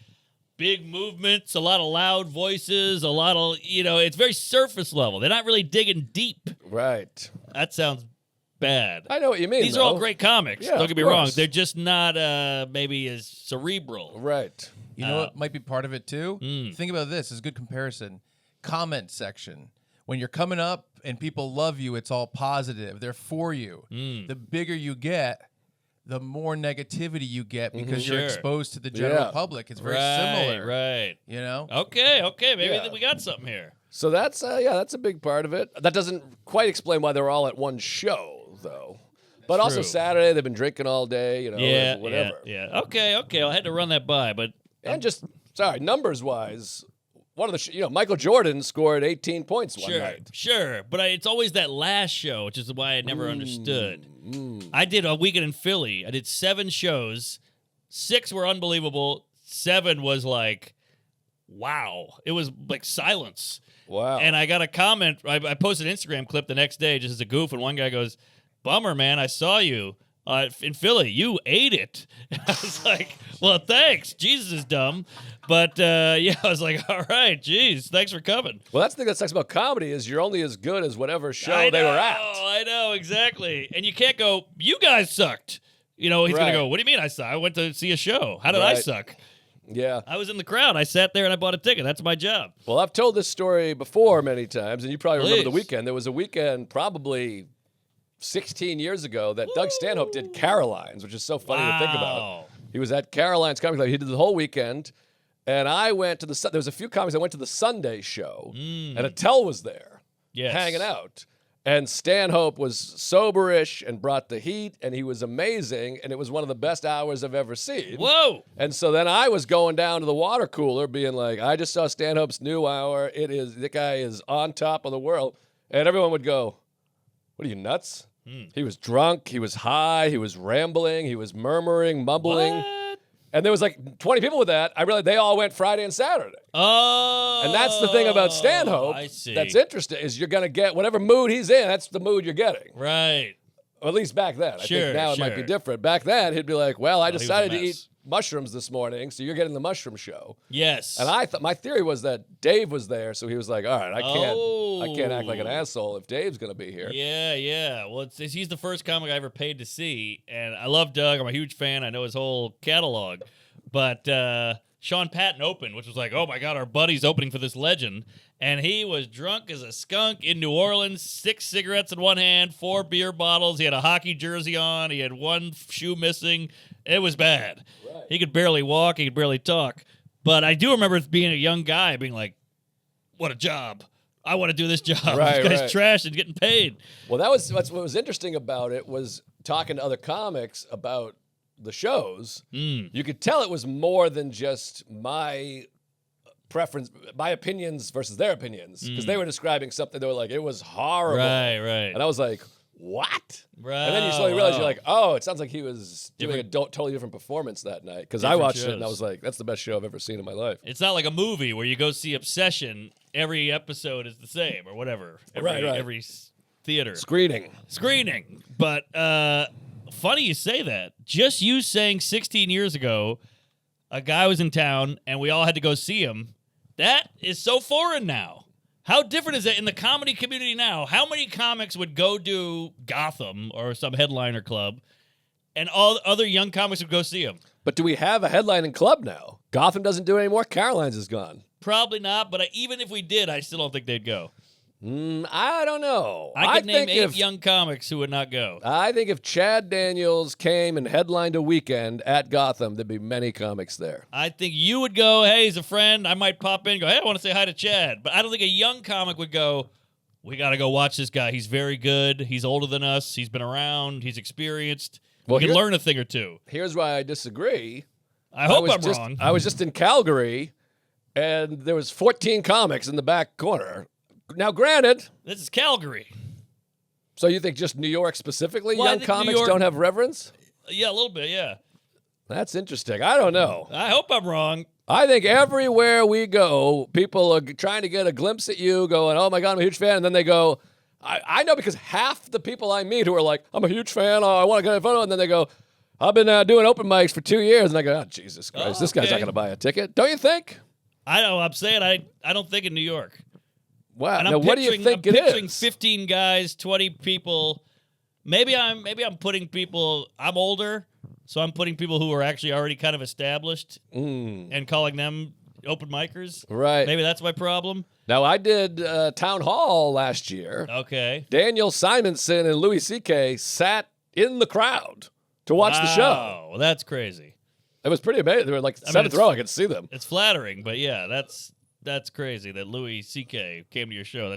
big movements, a lot of loud voices, a lot of, it's very surface level. They're not really digging deep. Right. That sounds bad. I know what you mean. These are all great comics. Yeah, Don't of get me wrong. course. They're just not maybe as cerebral. Right. You know what might be part of it too? Mm. Think about this. It's a good comparison. Comment section. When you're coming up and people love you, it's all positive. They're for you. Mm. The bigger you get, the more negativity you get because you're Sure. exposed to the general Yeah. public. It's very Right, similar. Right. You know? Okay. Maybe Yeah. we got something here. So that's that's a big part of it. That doesn't quite explain why they're all at one show, though. But also True. Saturday, they've been drinking all day, Yeah. whatever. Yeah. Okay. I had to run that by, but And just, numbers-wise, one of the, Michael Jordan scored 18 points one night. Sure. But it's always that last show, which is why I never understood. I did a weekend in Philly. I did 7 shows. 6 were unbelievable. 7 was like, wow. It was like silence. Wow. And I got a comment. I posted an Instagram clip the next day just as a goof, and one guy goes, "Bummer, man. I saw you in Philly. You ate it." I was like, "Well, thanks. Jesus is dumb." But, I was like, all right, geez, thanks for coming. Well, that's the thing that sucks about comedy is you're only as good as whatever show I they know, were at. I know, exactly. And you can't go, "You guys sucked." He's going to Right. go, "What do you mean I suck? I went to see a show. How did I Right. suck? Yeah. I was in the crowd. I sat there and I bought a ticket. That's my job." Well, I've told this story before many times, and you probably remember the Please. weekend. There was a weekend probably 16 years ago that Doug Stanhope did Caroline's, which is so funny to think about. Wow. He was at Caroline's Comedy Club. He did the whole weekend. And I went to there was a few comics. I went to the Sunday show, and Attell was there Yes. hanging out. And Stanhope was soberish and brought the heat, and he was amazing. And it was one of the best hours I've ever seen. Whoa. And so then I was going down to the water cooler being like, I just saw Stanhope's new hour. The guy is on top of the world. And everyone would go, what are you, nuts? He was drunk. He was high. He was rambling. He was murmuring, mumbling. What? And there was like 20 people with that. I realized they all went Friday and Saturday. Oh. And that's the thing about Stanhope I see. that's interesting is you're going to get whatever mood he's in, that's the mood you're getting. Right. Or at least back then. I Sure, think now it might be sure. different. Back then, he'd be like, well, I he was a decided to mess. eat mushrooms this morning, so you're getting the mushroom show. Yes. And I thought my theory was that Dave was there, so he was like, all right, I can't act like an Oh. asshole if Dave's going to be here. Yeah, yeah. Well, he's the first comic I ever paid to see, and I love Doug. I'm a huge fan. I know his whole catalog. But Sean Patton opened, which was like, oh my God, our buddy's opening for this legend. And he was drunk as a skunk in New Orleans, 6 cigarettes in one hand, 4 beer bottles. He had a hockey jersey on. He had 1 shoe missing. It was bad. Right. He could barely walk. He could barely talk. But I do remember being a young guy being like, what a job. I want to do this job. Right, this guy's right. trash and getting paid. Well, that was what was interesting about it was talking to other comics about the shows. You could tell it was more than just my preference, my opinions versus their opinions, because they were describing something. They were like, it was horrible. Right, right. And I was like, what? Right. And then you slowly realize you're wow. like, oh, it sounds like he was doing a Different- totally different performance that night. Because I Different watched it and I shows. was like, that's the best show I've ever seen in my life. It's not like a movie where you go see Obsession. Every episode is the same or whatever. Right. Every theater Screening. But funny you say that. Just you saying 16 years ago, a guy was in town and we all had to go see him. That is so foreign now. How different is that in the comedy community now? How many comics would go do Gotham or some headliner club, and all other young comics would go see him? But do we have a headlining club now? Gotham doesn't do it anymore. Caroline's is gone. Probably not, but even if we did, I still don't think they'd go. I don't know. I could name think 8 if- young comics who would not go. I think if Chad Daniels came and headlined a weekend at Gotham, there'd be many comics there. I think you would go, hey, he's a friend. I might pop in and go, hey, I want to say hi to Chad. But I don't think a young comic would go, we got to go watch this guy. He's very good. He's older than us. He's been around. He's experienced. Well, we can here- learn a thing or two. Here's why I disagree. I hope I'm just, wrong. I was just in Calgary, and there was 14 comics in the back corner. Now, granted, This is Calgary. so you think just New York specifically, Well, I young think New comics York- don't have reverence? Yeah, a little bit, yeah. That's interesting. I don't know. I hope I'm wrong. I think everywhere we go, people are trying to get a glimpse at you, going, oh my God, I'm a huge fan. And then they go, I know because half the people I meet who are like, I'm a huge fan, I want to get a photo. And then they go, I've been doing open mics for 2 years. And I go, oh, Jesus Christ, this guy's not okay. going to buy a ticket. Don't you think? I know. I'm saying I don't think in New York. Wow. And Now, I'm what do you picturing- think I'm it picturing is? 15 guys, 20 people. Maybe I'm putting people. I'm older, so I'm putting people who are actually already kind of established and calling them open micers. Right. Maybe that's my problem. Now, I did Town Hall last year. Okay. Daniel Simonson and Louis C.K. sat in the crowd to watch the show. Wow, well, that's crazy. It was pretty amazing. They were like seventh it's- row. I could see them. It's flattering, but yeah, that's crazy that Louis C.K. came to your show.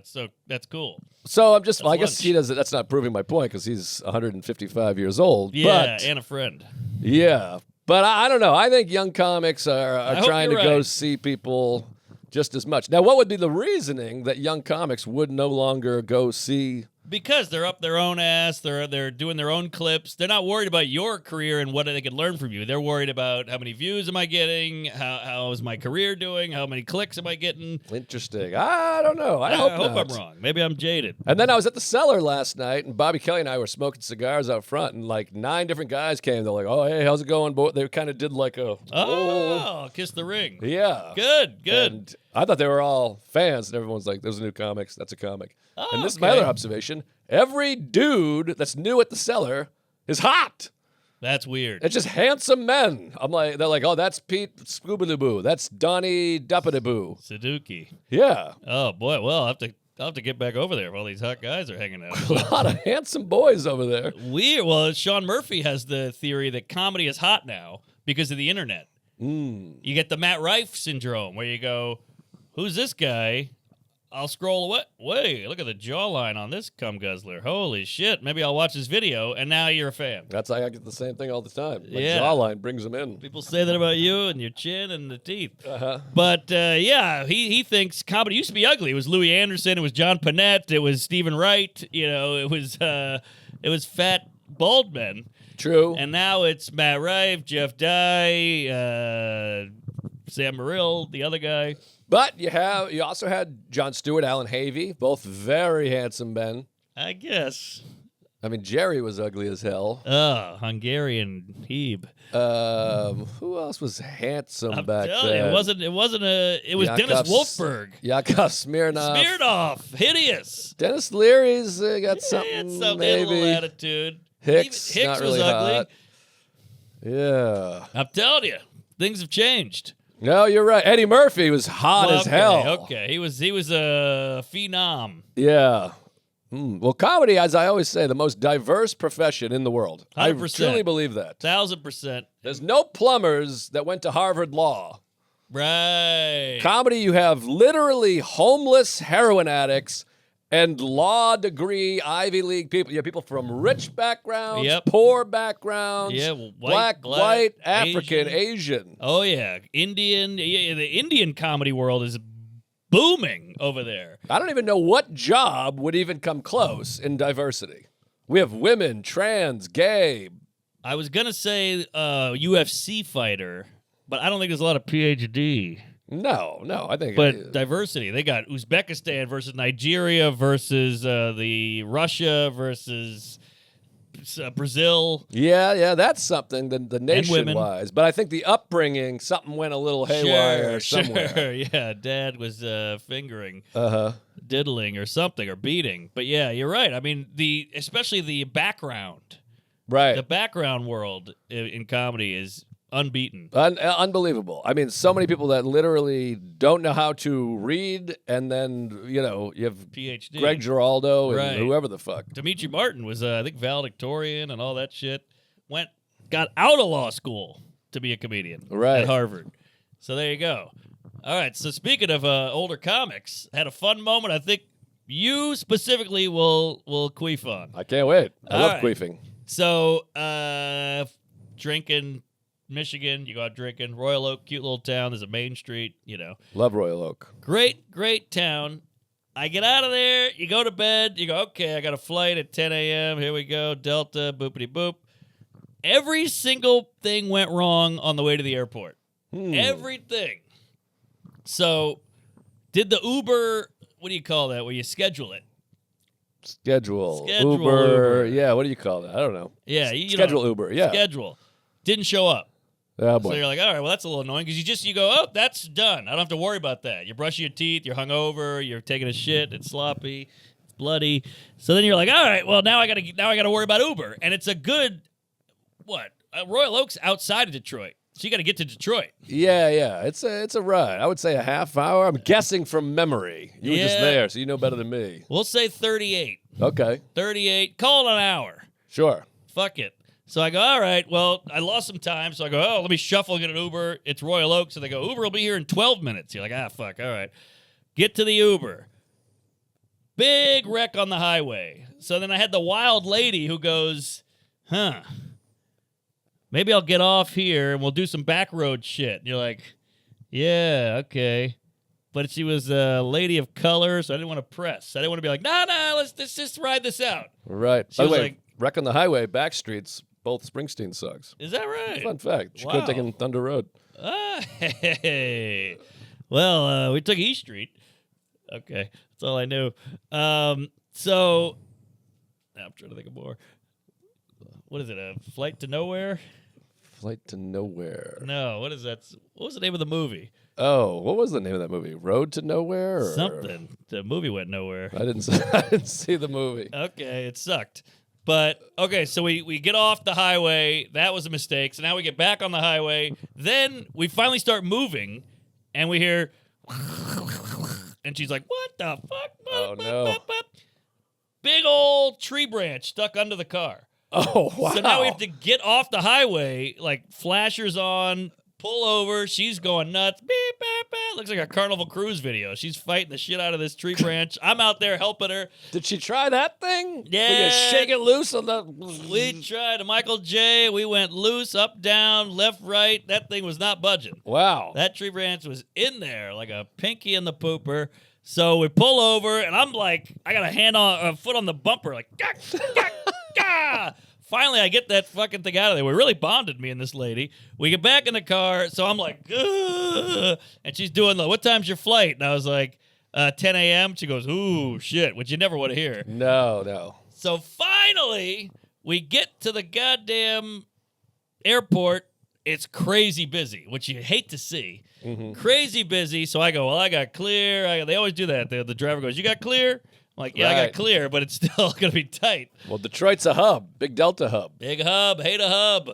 That's cool. So I'm just, well, I That's guess lunch. he does it. That's not proving my point because he's 155 years old. Yeah, But, and a friend. yeah. But I don't know. I think young comics are hope trying to you're go right. see people just as much. Now, what would be the reasoning that young comics would no longer go see? Because they're up their own ass, they're doing their own clips. They're not worried about your career and what they could learn from you. They're worried about how many views am I getting, how is my career doing, how many clicks am I getting. Interesting. I don't know. I I hope not. I'm wrong. Maybe I'm jaded. And then I was at the Cellar last night, and Bobby Kelly and I were smoking cigars out front, and like 9 different guys came. They're like, "Oh, hey, how's it going, boy?" They kind of did like a, Oh, kiss the ring. yeah, Good. And I thought they were all fans, and everyone's like, "Those are new comics. That's a comic." Oh, and this is my okay. other observation: every dude that's new at the Cellar is hot. That's weird. It's just handsome men. I'm like, they're like, "Oh, that's Pete Scooby-Doo. That's Donnie Duppity-Boo." Sudoku. Yeah, Oh boy. Well, I'll have to get back over there if all these hot guys are hanging out. a lot of handsome boys over there. Weird. Well, Sean Murphy has the theory that comedy is hot now because of the internet. You get the Matt Rife syndrome where you go, who's this guy? I'll scroll away. Look at the jawline on this cum guzzler. Holy shit. Maybe I'll watch his video, and now you're a fan. That's I get the same thing all the time. My Yeah. jawline brings them in. People say that about you and your chin and the teeth. Uh-huh. But, yeah, he thinks comedy used to be ugly. It was Louis Anderson. It was John Panette. It was Stephen Wright. You know, it was fat bald men. True. And now it's Matt Rife, Jeff Dye, Sam Morrill, the other guy. But you also had Jon Stewart, Alan Havey, both very handsome men. I guess. I mean, Jerry was ugly as hell. Hungarian Hebe. Who else was handsome I'm back telling you, then? it was Dennis Wolfberg. Yakov Smirnoff. Smirnoff, hideous. Dennis Leary's got He something, had some maybe. little attitude. Hicks, Hicks not really was ugly. hot. Yeah. I'm telling you, things have changed. No, you're right. Eddie Murphy was hot as hell. Okay, he was a phenom. Yeah. Well, comedy, as I always say, the most diverse profession in the world. 100%. I truly believe that. 1,000%. There's no plumbers that went to Harvard Law. Right. Comedy, you have literally homeless heroin addicts and law degree Ivy League people. You have people from rich backgrounds, Yep. poor backgrounds, Yeah, well, black, white, African, Asian. Asian. Oh yeah, Indian. Yeah, the Indian comedy world is booming over there. I don't even know what job would even come close in diversity. We have women, trans, gay. I was gonna say UFC fighter, but I don't think there's a lot of PhD. No, I think. But diversity, they got Uzbekistan versus Nigeria versus the Russia versus Brazil. Yeah, that's something. The women. nation-wise, but I think the upbringing, something went a little haywire somewhere. Sure, yeah. Dad was fingering, diddling, or something, or beating. But yeah, you're right. I mean, especially the background, Right. the background world in comedy is unbeaten. Unbelievable. I mean, so many people that literally don't know how to read, and then, you have PhD. Greg Giraldo and Right. whoever the fuck. Dimitri Martin was, I think, valedictorian and all that shit. Got out of law school to be a comedian Right. at Harvard. So there you go. All right. So speaking of older comics, had a fun moment. I think you specifically will queef on. I can't wait. I All love right. queefing. So drinking. Michigan, you go out drinking. Royal Oak, cute little town. There's a main street, Love Royal Oak. Great town. I get out of there. You go to bed. You go, okay, I got a flight at 10 a.m. Here we go. Delta, boopity boop. Every single thing went wrong on the way to the airport. Everything. So, did the Uber, what do you call that, where you schedule it? Schedule Uber. Yeah, what do you call that? I don't know. Yeah. You Schedule know, Uber, yeah. Schedule. Didn't show up. Oh, So boy. you're like, all right, well, that's a little annoying because you go, oh, that's done. I don't have to worry about that. You're brushing your teeth, you're hungover, you're taking a shit, it's sloppy, it's bloody. So then you're like, all right, well, now I gotta worry about Uber, and it's a good Royal Oak's outside of Detroit, so you got to get to Detroit. Yeah. It's a ride. I would say a half hour. I'm guessing from memory. You were just Yeah. there, so you know better than me. We'll say 38. Okay. 38. Call it an hour. Sure. Fuck it. So I go, all right, well, I lost some time. So I go, let me shuffle, get an Uber. It's Royal Oak. So they go, Uber will be here in 12 minutes. You're like, fuck, all right. Get to the Uber. Big wreck on the highway. So then I had the wild lady who goes, maybe I'll get off here and we'll do some back road shit. And you're like, yeah, okay. But she was a lady of color, so I didn't want to press. I didn't want to be like, nah, let's just ride this out. Right. She By the was way, like- wreck on the highway, back streets, both Springsteen songs. Is that right? Fun fact. She could have Wow. taken Thunder Road. Hey. Well, we took East Street. Okay, that's all I knew. So now I'm trying to think of more. What is it? A Flight to Nowhere? Flight to Nowhere. No. What is that? What was the name of the movie? Oh, what was the name of that movie? Road to Nowhere? Or? Something. The movie went nowhere. I didn't see the movie. Okay, it sucked. But, okay, so we get off the highway. That was a mistake. So now we get back on the highway. Then we finally start moving, and we hear... And she's like, what the fuck? Oh, no. Big old tree branch stuck under the car. Oh, wow. So now we have to get off the highway, like flashers on, pull over. She's going nuts. Beep, beep, beep. Looks like a Carnival Cruise video. She's fighting the shit out of this tree branch. I'm out there helping her. Did she try that thing? Yeah. Will you shake it loose on the... We tried a Michael J. We went loose, up, down, left, right. That thing was not budging. Wow. That tree branch was in there like a pinky in the pooper. So we pull over, and I'm like, I got a foot on the bumper, like, gah, gah, gah. finally, I get that fucking thing out of there. We really bonded, me and this lady. We get back in the car, so I'm like, ugh, and she's doing what time's your flight? And I was like, 10 a.m. She goes, ooh, shit, which you never want to hear. No. So finally, we get to the goddamn airport. It's crazy busy, which you hate to see. Mm-hmm. Crazy busy. So I go, well, I got clear. They always do that. The driver goes, you got clear? I'm like, yeah, I Right. got clear, but it's still going to be tight. Well, Detroit's a hub. Big Delta hub. Big hub, hate a hub.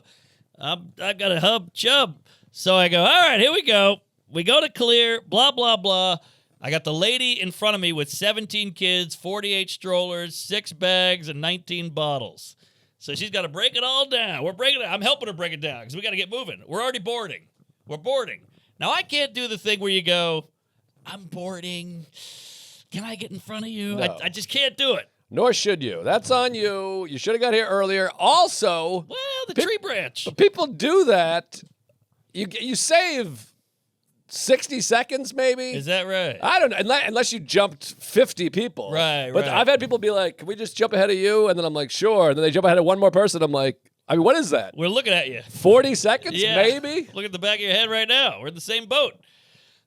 I got a hub chub. So I go, all right, here we go. We go to clear, blah, blah, blah. I got the lady in front of me with 17 kids, 48 strollers, 6 bags, and 19 bottles. So she's got to break it all down. We're breaking it. I'm helping her break it down because we got to get moving. We're already boarding. We're boarding. Now, I can't do the thing where you go, I'm boarding. Can I get in front of you? No. I just can't do it. Nor should you. That's on you. You should have got here earlier. Also, Well, the tree branch. people do that. You save 60 seconds, maybe. Is that right? I don't know, unless you jumped 50 people. Right, But right. I've had people be like, can we just jump ahead of you? And then I'm like, sure. And then they jump ahead of one more person. I'm like, I mean, what is that? We're looking at you. 40 seconds, Yeah. maybe? Look at the back of your head right now. We're in the same boat.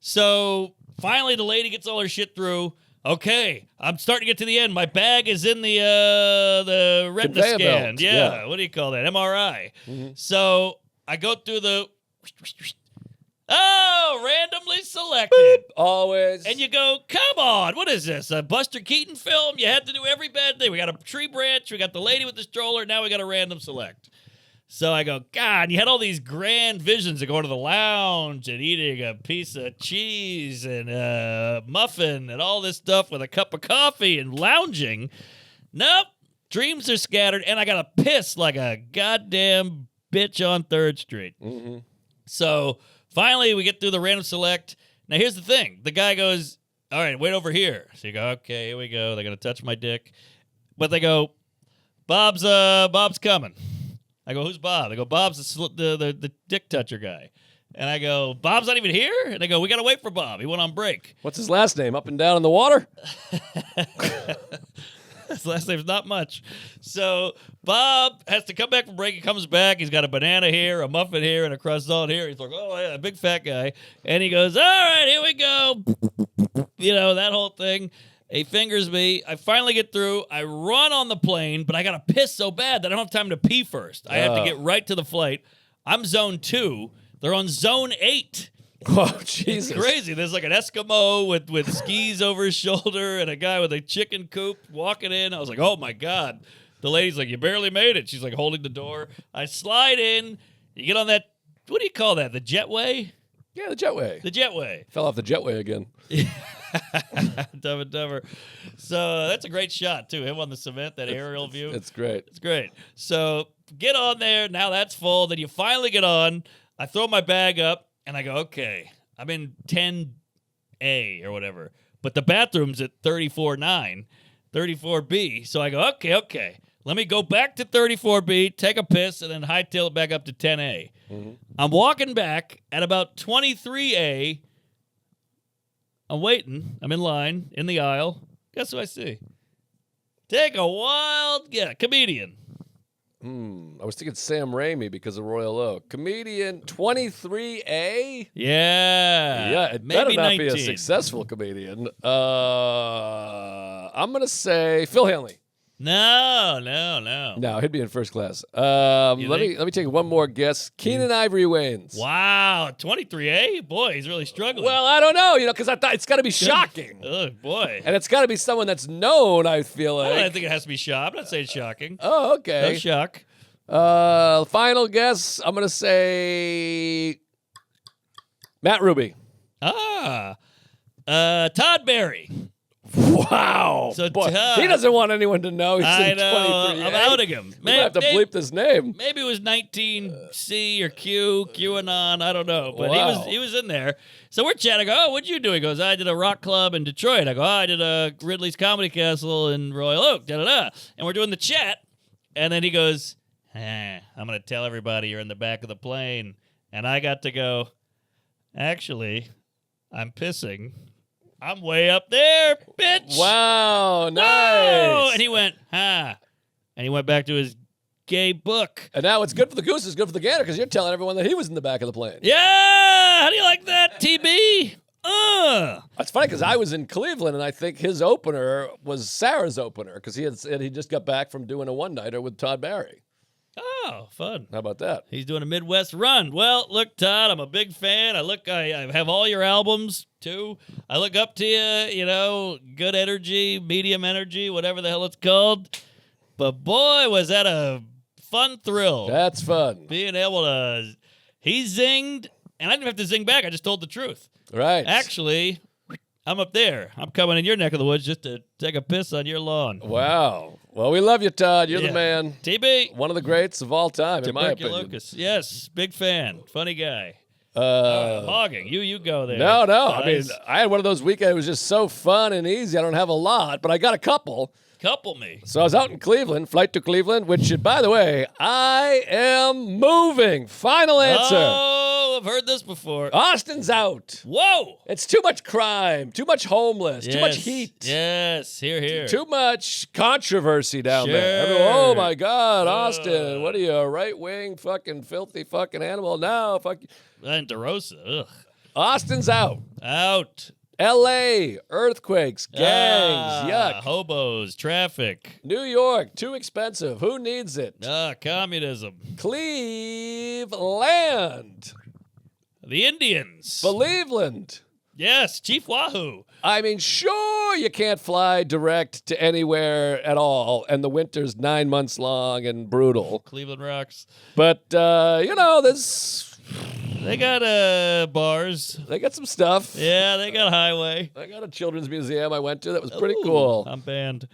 So finally, the lady gets all her shit through. Okay, I'm starting to get to the end. My bag is in the retina Conveyor scan. belt, Yeah. yeah. What do you call that? MRI. So I go through the. Oh, randomly selected. Always. And you go, come on, what is this? A Buster Keaton film? You had to do every bad thing. We got a tree branch, we got the lady with the stroller, now we got a random select. So I go, God, you had all these grand visions of going to the lounge and eating a piece of cheese and a muffin and all this stuff with a cup of coffee and lounging. Nope, dreams are scattered, and I got to piss like a goddamn bitch on 3rd Street. Mm-hmm. So finally, we get through the random select. Now, here's the thing. The guy goes, all right, wait over here. So you go, okay, here we go. They're going to touch my dick. But they go, Bob's coming. I go, who's Bob? They go, Bob's the dick toucher guy. And I go, Bob's not even here? And they go, we got to wait for Bob. He went on break. What's his last name? Up and down in the water? His last name's not much. So Bob has to come back from break. He comes back. He's got a banana here, a muffin here, and a croissant here. He's like, oh, yeah, big fat guy. And he goes, all right, here we go. You know, that whole thing. He fingers me. I finally get through. I run on the plane, but I got to piss so bad that I don't have time to pee first. I have to get right to the flight. I'm zone 2. They're on zone 8. Oh, Jesus. Crazy. There's like an Eskimo with skis over his shoulder and a guy with a chicken coop walking in. I was like, oh, my God. The lady's like, you barely made it. She's like holding the door. I slide in. You get on that, what do you call that? The jetway? Yeah, the jetway. The jetway. Fell off the jetway again. Dumb and Dumber. So that's a great shot, too. Him on the cement, that aerial view. It's great. It's great. So get on there. Now that's full. Then you finally get on. I throw my bag up, and I go, okay, I'm in 10A or whatever. But the bathroom's at 34-9, 34B. So I go, okay. Let me go back to 34B, take a piss, and then hightail it back up to 10A. Mm-hmm. I'm walking back at about 23A. I'm waiting. I'm in line, in the aisle. Guess who I see? Take a wild guess. Comedian. I was thinking Sam Raimi because of Royal Oak. Comedian 23A? Yeah. Yeah, it maybe better not 19. be a successful comedian. I'm going to say Phil Hanley. No. No, he'd be in first class. You Let think? me take one more guess. Keenan Ivory Wayans. Wow. 23A? Boy, he's really struggling. Well, I don't know, because I thought it's got to be shocking. Oh, boy. And it's got to be someone that's known, I feel I like. don't think it has to be shock. I'm not saying shocking. Oh, No okay. shock. Final guess, I'm going to say Matt Ruby. Todd Berry. Wow. So Boy, Todd- he doesn't want anyone to know he's I in know. 23A. I'm outing him. You might have to bleep this name. Maybe it was 19C or QAnon. I don't know, but Wow. he was in there. So we're chatting. Oh, what'd you do? He goes, I did a rock club in Detroit. I go, I did a Ridley's Comedy Castle in Royal Oak. Da da da. And we're doing the chat, and then he goes, I'm gonna tell everybody you're in the back of the plane, and I got to go. Actually, I'm pissing. I'm way up there, bitch. Wow, nice. No! And he went, And he went back to his gay book. And now it's good for the goose, it's good for the gander because you're telling everyone that he was in the back of the plane. Yeah! How do you like that, TB? It's funny because I was in Cleveland, and I think his opener was Sarah's opener because he just got back from doing a one-nighter with Todd Barry. Oh, fun. How about that? He's doing a Midwest run. Well, look, Todd, I'm a big fan. I have all your albums, too. I look up to you, good energy, medium energy, whatever the hell it's called. But boy, was that a fun thrill. That's fun. Being able to, he zinged, and I didn't have to zing back. I just told the truth. Right. Actually, I'm up there. I'm coming in your neck of the woods just to take a piss on your lawn. Wow. Well, we love you, Todd. You're the man. TB. One of the greats of all time, in my opinion. Tuberculosis. Yes, big fan. Funny guy. Hogging. You go there. No. Guys. I mean, I had one of those weekends. It was just so fun and easy. I don't have a lot, but I got a couple. Couple me. So I was out in Cleveland, flight to Cleveland, which, by the way, I am moving. Final answer. Oh, I've heard this before. Austin's out. Whoa. It's too much crime, too much homeless, too much heat. Yes, here. Too much controversy down there. Sure. Everyone, oh my God, Austin, what are you, a right-wing fucking filthy fucking animal? No, fuck you. And DeRosa. Ugh. Austin's out. Out. L.A., earthquakes, gangs, yuck. Hobos, traffic. New York, too expensive. Who needs it? Communism. Cleveland. The Indians. Believeland. Yes, Chief Wahoo. I mean, sure, you can't fly direct to anywhere at all, and the winter's 9 months long and brutal. Cleveland rocks. But, there's... They got bars. They got some stuff. Yeah, they got a highway. I got a children's museum I went to that was pretty cool. I'm banned.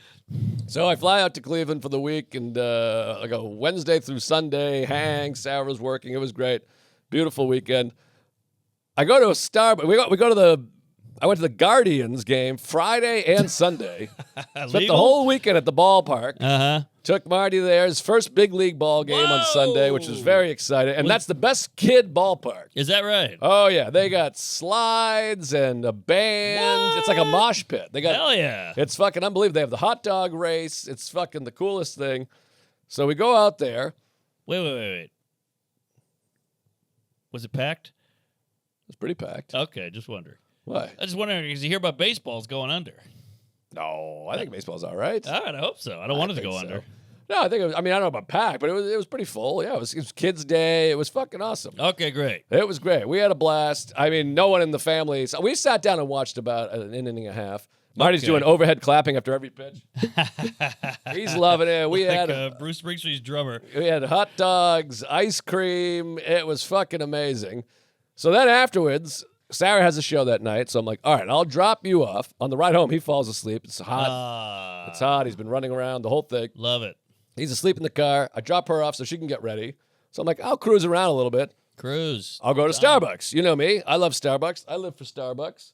So I fly out to Cleveland for the week, and I go Wednesday through Sunday, hang, Sarah's working. It was great. Beautiful weekend. I go to a Starbucks. I went to the Guardians game Friday and Sunday. Spent the whole weekend at the ballpark. Uh-huh. Took Marty there. His first big league ball game on Sunday, which was very exciting. And that's the best kid ballpark. Is that right? Oh, yeah. They got slides and a band. What? It's like a mosh pit. Hell yeah. It's fucking unbelievable. They have the hot dog race. It's fucking the coolest thing. So we go out there. Wait. Was it packed? It's pretty packed. Okay, just wondering. Why? I just wondering because you hear about baseballs going under. No, I think baseball's all right. All right, I hope so. I don't want it to go think so. under. No, I think I don't know about packed, but it was pretty full. Yeah, it was kids' day. It was fucking awesome. Okay, great. It was great. We had a blast. I mean, no one in the family. So we sat down and watched about an inning and a half. Marty's doing overhead clapping after every pitch. He's loving it. We Like, had Bruce Springsteen's drummer. we had hot dogs, ice cream. It was fucking amazing. So then afterwards, Sarah has a show that night. So I'm like, all right, I'll drop you off. On the ride home, he falls asleep. It's hot. It's hot. He's been running around the whole thing. Love it. He's asleep in the car. I drop her off so she can get ready. So I'm like, I'll cruise around a little bit. Cruise. I'll go to Starbucks. You know me. I love Starbucks. I live for Starbucks.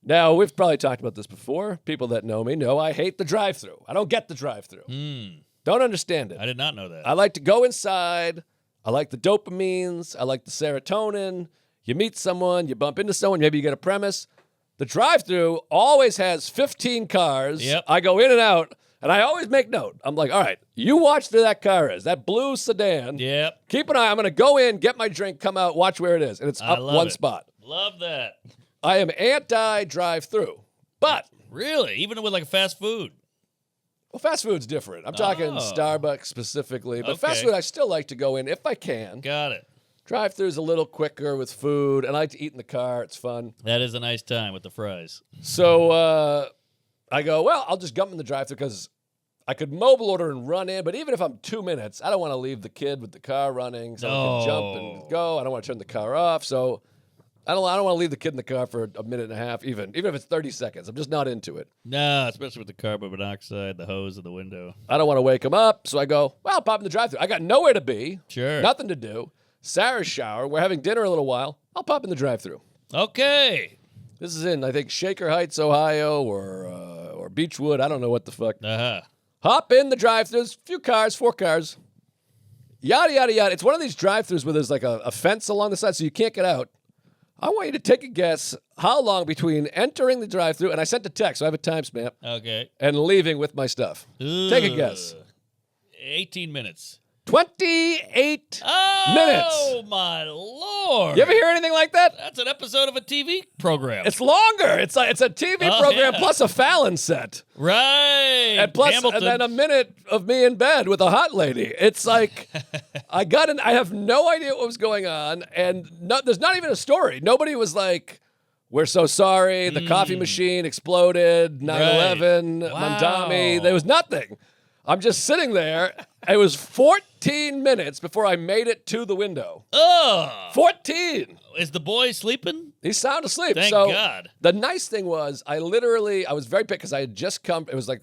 Now, we've probably talked about this before. People that know me know I hate the drive-thru. I don't get the drive-thru. Don't understand it. I did not know that. I like to go inside. I like the dopamines. I like the serotonin. You meet someone. You bump into someone. Maybe you get a premise. The drive-thru always has 15 cars. Yep. I go in and out, and I always make note. I'm like, all right, you watch where that car is. That blue sedan. Yep. Keep an eye. I'm going to go in, get my drink, come out, watch where it is. And it's up one spot. Love that. I am anti-drive-thru. But Really? Even with like fast food? well, fast food's different. I'm talking Starbucks specifically. But fast Okay. food, I still like to go in if I can. Got it. Drive-thru's a little quicker with food. I like to eat in the car. It's fun. That is a nice time with the fries. So I go, well, I'll just jump in the drive-thru because I could mobile order and run in. But even if I'm 2 minutes, I don't want to leave the kid with the car running. So I can jump and go. I don't want to turn the car off. So I don't want to leave the kid in the car for a minute and a half, even if it's 30 seconds. I'm just not into it. No, especially with the carbon monoxide, the hose in the window. I don't want to wake him up. So I go, well, I'll pop in the drive-thru. I got nowhere to be. Sure. Nothing to do. Sarah's shower. We're having dinner a little while. I'll pop in the drive-thru. Okay. This is in, I think, Shaker Heights, Ohio, or Beechwood. I don't know what the fuck. Uh-huh. Hop in the drive-thrus. Few cars, 4 cars. Yada, yada, yada. It's one of these drive-thrus where there's like a fence along the side so you can't get out. I want you to take a guess how long between entering the drive-thru, and I sent a text, so I have a time stamp, Okay. and leaving with my stuff. Take a guess. 18 minutes. 28 Oh, minutes. my Lord. You ever hear anything like that? That's an episode of a TV program. It's longer. It's a TV program yeah. plus a Fallon set. right. And plus, Hamilton. and then a minute of me in bed with a hot lady. It's like, I have no idea what was going on. And there's not even a story. Nobody was like, we're so sorry. The coffee machine exploded. 9/11. Wow. Mandami. There was nothing. I'm just sitting there. It was 14 minutes before I made it to the window. Ugh. 14. Is the boy sleeping? He's sound asleep. Thank so God. The nice thing was, I was very pissed because I had just come. It was like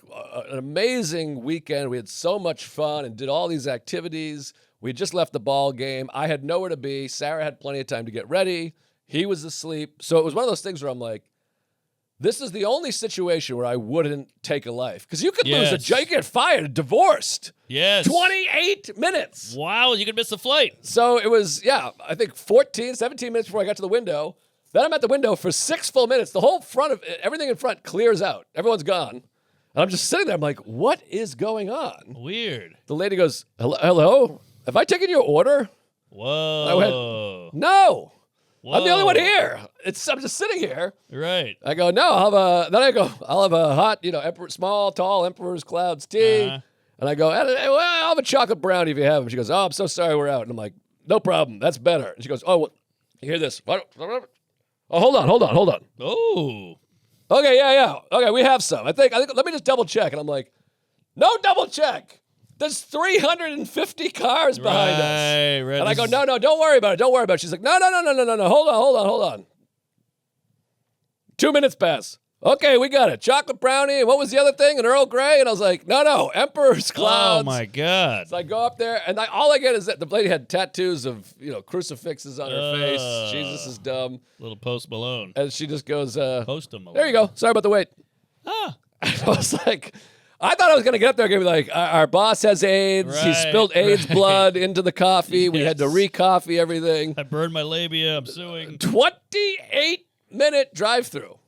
an amazing weekend. We had so much fun and did all these activities. We had just left the ball game. I had nowhere to be. Sarah had plenty of time to get ready. He was asleep. So it was one of those things where I'm like, this is the only situation where I wouldn't take a life. Because you could lose a job, you get fired, divorced. Yes. 28 minutes. Wow, you could miss the flight. So it was, I think 17 minutes before I got to the window. Then I'm at the window for 6 full minutes. The whole front of everything in front clears out. Everyone's gone. And I'm just sitting there. I'm like, what is going on? Weird. The lady goes, hello? Have I taken your order? Whoa. I went, no. Whoa. I'm the only one here. I'm just sitting here. Right. I go, no, I'll have a hot, small, tall Emperor's Clouds tea. Uh-huh. And I go, well, I'll have a chocolate brownie if you have them. She goes, oh, I'm so sorry we're out. And I'm like, no problem. That's better. And she goes, oh, you hear this? Oh, hold on. Oh. Okay, yeah. Okay, we have some. I think, let me just double check. And I'm like, no double check. There's 350 cars behind us. Right. And I go, no, don't worry about it. She's like, no. Hold on. 2 minutes pass. Okay, we got it. Chocolate brownie. And what was the other thing? An Earl Grey? And I was like, no. Emperor's Clouds. Oh, my God. So I go up there, and all I get is that the lady had tattoos of, crucifixes on her face. Jesus is dumb. Little Post Malone. And she just goes, Post Malone. there you go. Sorry about the wait. Ah. I was like, I thought I was going to get up there and be like, our boss has AIDS. He spilled AIDS blood into the coffee. We had to re-coffee everything. I burned my labia. I'm suing. 28-minute drive-through.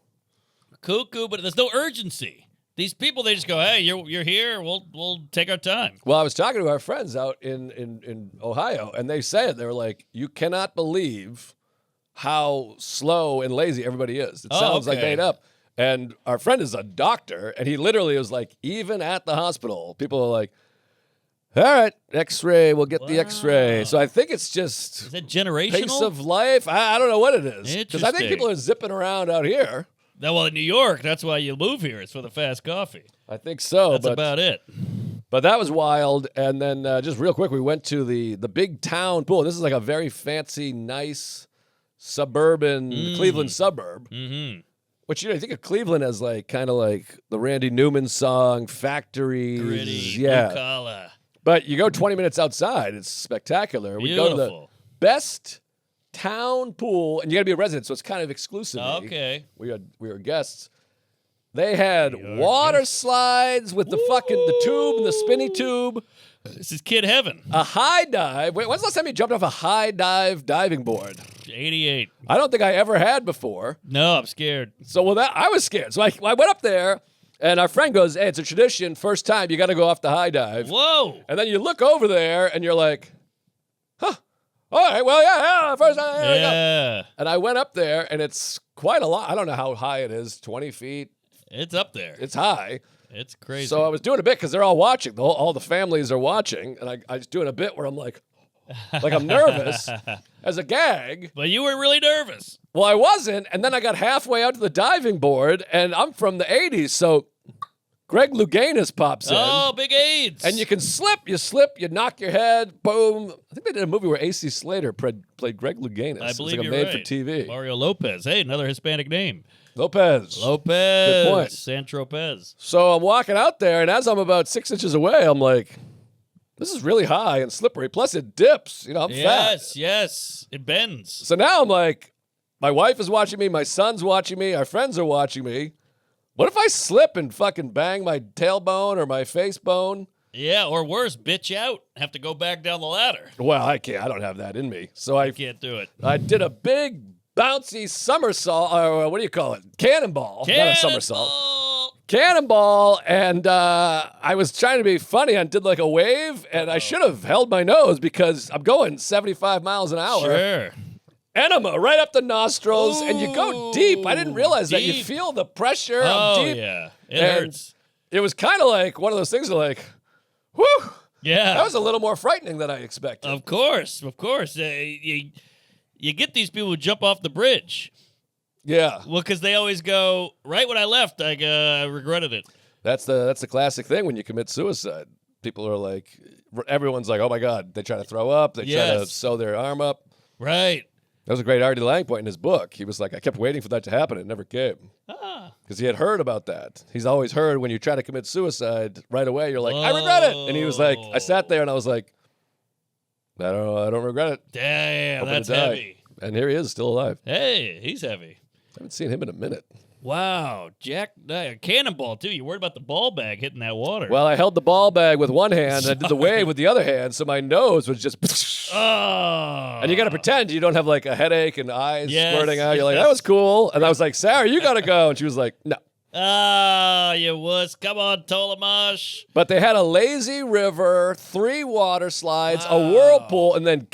Cuckoo, but there's no urgency. These people, they just go, hey, you're here. We'll take our time. Well, I was talking to our friends out in Ohio, and they said, they were like, you cannot believe how slow and lazy everybody is. It sounds like made up. And our friend is a doctor, and he literally was like, even at the hospital, people are like, all right, X-ray, we'll get the X-ray. So I think it's just Is that generational? pace of life. I don't know what it is. Because I think Interesting. people are zipping around out here. Well, in New York, that's why you move here. It's for the fast coffee. I think so. That's about it. But that was wild. And then just real quick, we went to the big town pool. This is like a very fancy, nice suburban Cleveland suburb. Mm-hmm. Which, you think of Cleveland as like kind of like the Randy Newman song, factories. Gritty, yeah. blue collar. But you go 20 minutes outside, it's spectacular. We go to the Beautiful. best town pool, and you got to be a resident, so it's kind of exclusive. Okay. We were guests. They had water slides with the tube and the spinny tube. This is kid heaven. A high dive. Wait, when's the last time you jumped off a high dive diving board? 88. I don't think I ever had before. No, I'm scared. So I was scared. So I went up there, and our friend goes, hey, it's a tradition. First time, you got to go off the high dive. Whoa. And then you look over there, and you're like, huh. All right, well, yeah, first time. Here we go. Yeah. And I went up there, and it's quite a lot. I don't know how high it is, 20 feet. It's up there. It's high. It's crazy. So I was doing a bit because they're all watching. All the families are watching. And I was doing a bit where I'm like I'm nervous as a gag. But you were really nervous. Well, I wasn't. And then I got halfway out to the diving board, and I'm from the 80s. So Greg Louganis pops in. Oh, big AIDS. And you can slip, you knock your head, boom. I think they did a movie where A.C. Slater played Greg Louganis. I believe it was like you're a right. made-for-TV. Mario Lopez. Hey, another Hispanic name. Lopez. Lopez. Good point. San-Tropez. So I'm walking out there, and as I'm about 6 inches away, I'm like, this is really high and slippery. Plus, it dips. I'm fat. Yes. It bends. So now I'm like, my wife is watching me, my son's watching me, our friends are watching me. What if I slip and fucking bang my tailbone or my face bone? Yeah, or worse, bitch out. Have to go back down the ladder. Well, I can't. I don't have that in me. So I Can't do it. did a big bouncy somersault, or what do you call it? Cannonball. Not a somersault. cannonball, and I was trying to be funny and did like a wave, and I should have held my nose because I'm going 75 miles an hour. Sure. Enema right up the nostrils, and you go deep. I didn't realize that. You Deep. feel the pressure. Oh, I'm deep. yeah. It And hurts. It was kind of like one of those things like, whew. Yeah. That was a little more frightening than I expected. Of course. You get these people who jump off the bridge. Yeah. Well, because they always go, right when I left, I regretted it. That's the classic thing when you commit suicide. People are like, everyone's like, oh my God, they try to throw up. They try to Yes. sew their arm up. Right. That was a great Artie Lang point in his book. He was like, I kept waiting for that to happen. It never came. Because he had heard about that. He's always heard when you try to commit suicide right away, you're like, I regret it. And he was like, I sat there and I was like, I don't regret it. Damn, I'm that's gonna die. heavy. And here he is, still alive. Hey, he's heavy. I haven't seen him in a minute. Wow. Cannonball, too. You worried about the ball bag hitting that water. Well, I held the ball bag with one hand and I did the wave with the other hand, so my nose was just. Oh. And you got to pretend you don't have like a headache and eyes Yes, squirting out. You're like, yes. that was cool. And I was like, Sarah, you got to go. And she was like, no. Oh, you wuss. Come on, Tolamash. But they had a lazy river, 3 water slides, a whirlpool, and then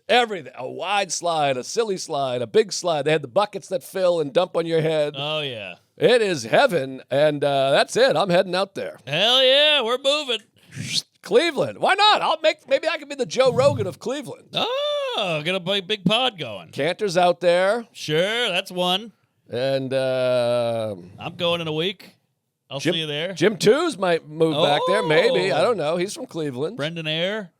everything. A wide slide, a silly slide, a big slide. They had the buckets that fill and dump on your head. Oh, yeah. It is heaven. And that's it. I'm heading out there. Hell yeah, we're moving. Cleveland. Why not? Maybe I can be the Joe Rogan of Cleveland. Oh, got a big pod going. Cantor's out there. Sure, that's one. And I'm going in a week. I'll see you there. Jim Twos might move back there. Maybe. I don't know. He's from Cleveland. Brendan Ayer.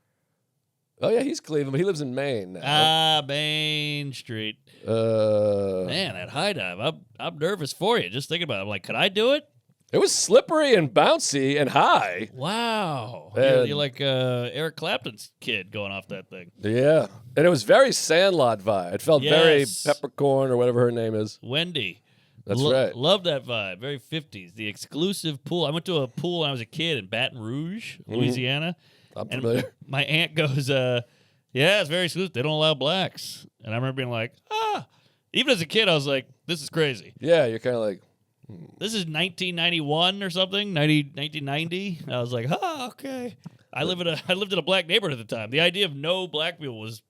Oh, yeah, he's Cleveland, but he lives in Maine now. Main Street. Man, Man, that high dive. I'm nervous for you. Just thinking about it. I'm like, could I do it? it was slippery and bouncy and high. Wow. And- You're like Eric Clapton's kid going off that thing. Yeah. And it was very Sandlot vibe. It felt very Yes. Peppercorn or whatever her name is. Wendy. That's right. Love that vibe. Very 50s. The exclusive pool. I went to a pool when I was a kid in Baton Rouge, Louisiana. I'm And familiar. my aunt goes, yeah, it's very exclusive. They don't allow blacks. And I remember being like, even as a kid, I was like, this is crazy. Yeah, you're kind of like, This is 1991 or something, 1990. I was like, okay. I lived in a black neighborhood at the time. The idea of no black people was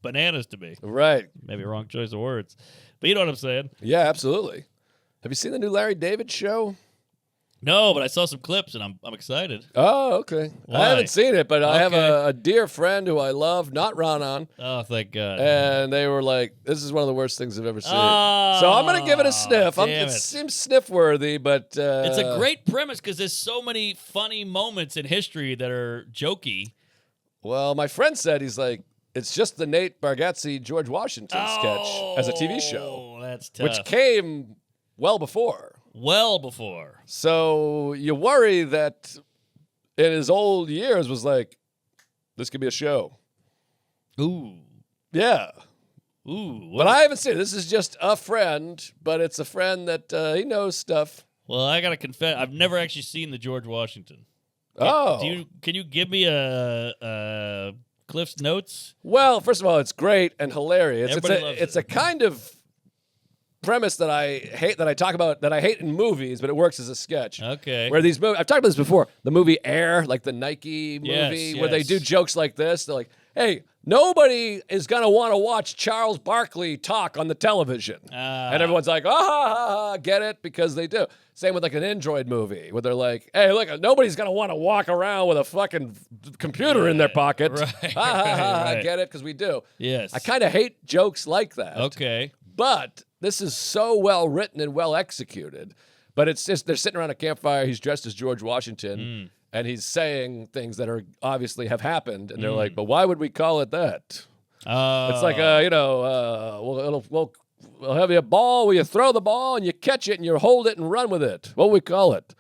bananas to me. right. Maybe a wrong choice of words. But you know what I'm saying. Yeah, absolutely. Have you seen the new Larry David show? No, but I saw some clips and I'm excited. Oh, okay. Why? I haven't seen it, but I have Okay. a dear friend who I love, not Ronan, Oh, thank God. and they were like, this is one of the worst things I've ever seen. Oh, so I'm going to give it a sniff. damn It it. seems sniff-worthy, but... It's a great premise because there's so many funny moments in history that are jokey. Well, my friend said, he's like, it's just the Nate Bargatze, George Washington sketch as a TV show, Oh, that's tough. which came well before. well before. So you worry that in his old years was like, this could be a show. Ooh. Yeah. Ooh. But I haven't seen it. This is just a friend, but it's a friend that he knows stuff. Well, I gotta confess, I've never actually seen the George Washington. Oh. Can you give me a Cliff's Notes? Well, first of all, it's great and hilarious. Everybody loves It's it. a kind of premise that I hate, that I talk about, that I hate in movies, but it works as a sketch. Okay. Where these movies, I've talked about this before, the movie Air, like the Nike movie, Yes, where they yes. do jokes like this. They're like, hey, nobody is going to want to watch Charles Barkley talk on the television. And everyone's like, ha, ha, ha, get it? Because they do. Same with like an Android movie where they're like, hey, look, nobody's going to want to walk around with a fucking computer in their pocket. Right, Ha, ha, ha, right. get it? Because we do. Yes. I kind of hate jokes like that. Okay. But this is so well written and well executed. But it's just, they're sitting around a campfire. He's dressed as George Washington. And he's saying things that are obviously have happened. And they're like, but why would we call it that? It's like, we'll have you a ball where you throw the ball and you catch it and you hold it and run with it. What would we call it?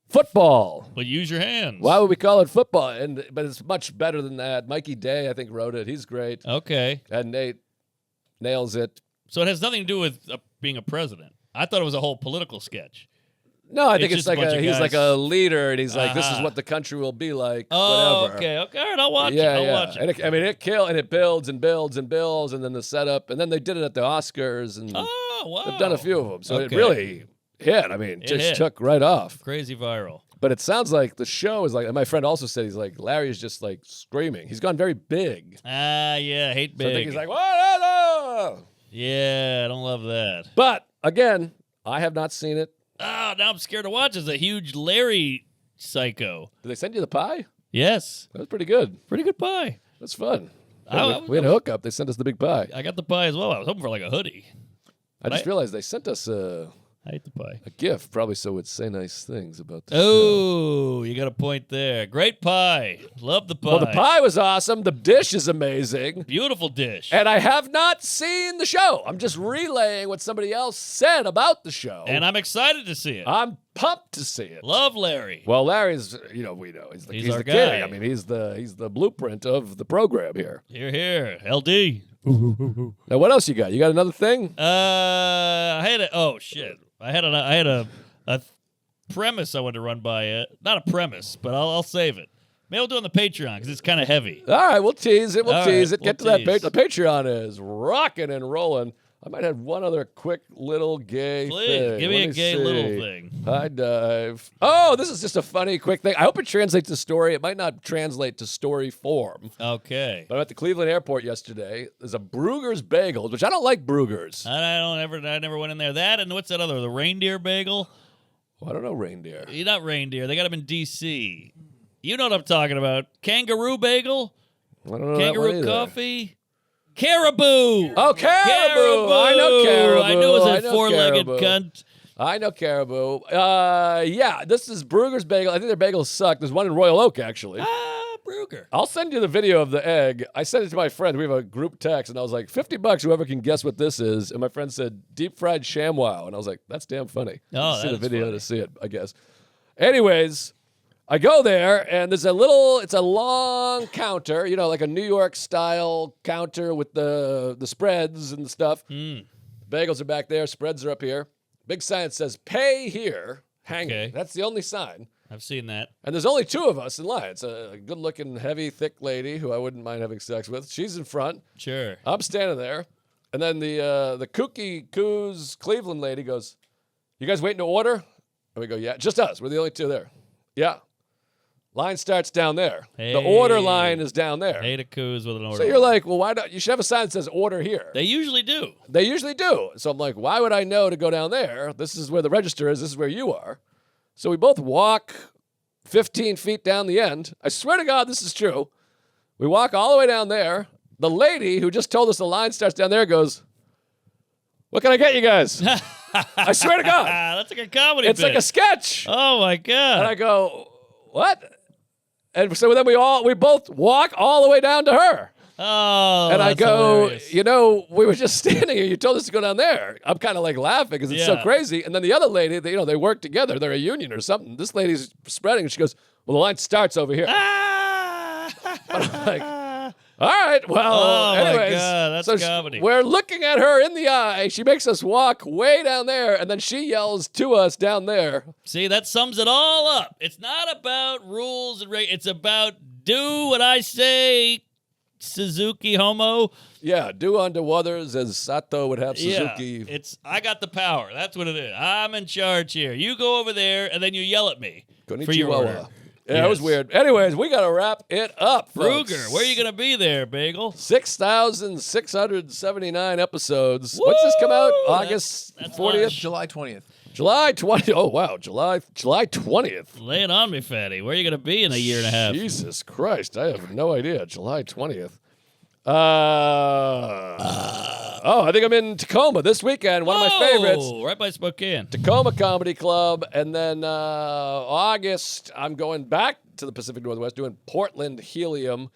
Football. Well, use your hands. Why would we call it football? But it's much better than that. Mikey Day, I think, wrote it. He's great. Okay. And Nate nails it. So it has nothing to do with being a president. I thought it was a whole political sketch. No, I It's think it's just a like bunch of he's guys. like a leader, and he's like, this is Uh-huh. what the country will be like. Oh, whatever. okay. All right, I'll watch Yeah, it. yeah. I'll watch it. And it builds and builds and builds, and then the setup, and then they did it at the Oscars, and Oh, wow. they've done a few of them. So Okay. it hit. I mean, It just hit. took right off. Crazy viral. But it sounds like the show is like, and my friend also said he's like, Larry is just like screaming. He's gone very big. Yeah, hate So big. I think he's like, whoa. yeah, I don't love that. But again, I have not seen it. Oh, now I'm scared to watch. It's a huge Larry psycho. Did they send you the pie? Yes, That was pretty good. pretty good pie. That's fun. I- We had a hookup. They sent us the big pie. I got the pie as well. I was hoping for like a hoodie. I just realized they sent us a I hate the pie. gift, probably so it'd say nice things about the show. Oh, you got a point there. Great pie. Love the pie. Well, the pie was awesome. The dish is amazing. Beautiful dish. And I have not seen the show. I'm just relaying what somebody else said about the show. And I'm excited to see it. I'm pumped to see it. Love Larry. Well, Larry's, we know he's our the guy. king. I mean, he's the blueprint of the program here. Here. LD. Now, what else you got? You got another thing? I had a. Oh shit! I had a premise I wanted to run by it. Not a premise, but I'll save it. Maybe we'll do it on the Patreon because it's kind of heavy. All right, we'll tease it. We'll All tease right, it. Get we'll to that. tease. The Patreon is rocking and rolling. I might have one other quick little gay Please thing. give me Let a gay see. little thing. High dive. Oh, this is just a funny, quick thing. I hope it translates to story. It might not translate to story form. Okay. But I'm at the Cleveland airport yesterday. There's a Bruegger's Bagels, which I don't like Bruegger's. I never went in there. That and what's that other? The reindeer bagel? Well, I don't know reindeer. You're not reindeer. They got them in D.C. You know what I'm talking about? Kangaroo bagel? I don't know that one Kangaroo either. coffee? Caribou! Oh, caribou. I know caribou. I knew it was I a know four-legged caribou. cunt. I know caribou. Yeah, this is Bruegger's Bagel. I think their bagels suck. There's one in Royal Oak, actually. Brugger. I'll send you the video of the egg. I sent it to my friend. We have a group text, and I was like, $50, whoever can guess what this is. And my friend said, deep fried ShamWow. And I was like, that's damn funny. Oh, see the that is video funny. to see it, I guess. Anyways, I go there, and there's it's a long counter, like a New York style counter with the spreads and stuff. Bagels are back there, spreads are up here. Big sign that says pay here, hanging. Okay. That's the only sign. I've seen that. And there's only two of us in line. It's a good-looking, heavy, thick lady who I wouldn't mind having sex with. She's in front. Sure. I'm standing there. And then the kooky coos Cleveland lady goes, you guys waiting to order? And we go, yeah, just us. We're the only two there. Yeah. Line starts down there. The order Hey. line is down there. Hate a coos with an order. So you're like, well, why not? You should have a sign that says order here. They usually do. They usually do. So I'm like, why would I know to go down there? This is where the register is. This is where you are. So we both walk 15 feet down the end. I swear to God, this is true. We walk all the way down there. The lady who just told us the line starts down there goes, what can I get you guys? I swear to God. That's like a comedy It's bit. like a sketch. Oh, my And God. I go, what? And so then we both walk all the way down to her. Oh, And I that's go, hilarious. we were just standing here. You told us to go down there. I'm kind of like laughing because it's so Yeah. crazy. And then the other lady, they work together. They're a union or something. This lady's spreading. And she goes, well, the line starts over here. I'm like, all right, well, Oh, my anyways. God, that's so comedy. we're looking at her in the eye. She makes us walk way down there. And then she yells to us down there. See, that sums it all up. It's not about rules and it's about do what I say, Suzuki homo. Yeah, do unto others as Sato would have Yeah, Suzuki. I got the power. That's what it is. I'm in charge here. You go over there, and then you yell at me for your Konnichiwa. order. Yeah, it was Yes. weird. Anyways, we got to wrap it up, folks. Ruger, where are you going to be there, Bagel? 6,679 episodes. What's this come out? Woo! August That's 40th? July 20th. July 20th. Oh, wow. July 20th. Lay it on me, fatty. Where are you going to be in a year and a half? Jesus Christ. I have no idea. July 20th. I think I'm in Tacoma this weekend. One of my favorites. Right by Spokane. Tacoma Comedy Club. And then August, I'm going back to the Pacific Northwest doing Portland Helium.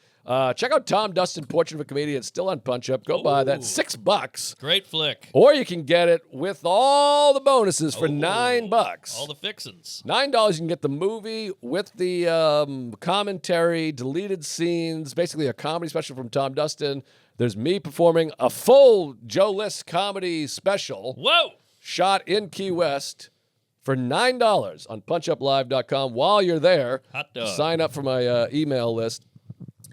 Check out Tom Dustin, Portrait of a Comedian. It's still on Punch Up. Go buy that. Ooh. $6. Great flick. Or you can get it with all the bonuses for $9. All the fixins. $9, you can get the movie with the commentary, deleted scenes, basically a comedy special from Tom Dustin. There's me performing a full Joe List comedy special Whoa. shot in Key West for $9 on punchuplive.com. While you're there, Hot dog. sign up for my email list.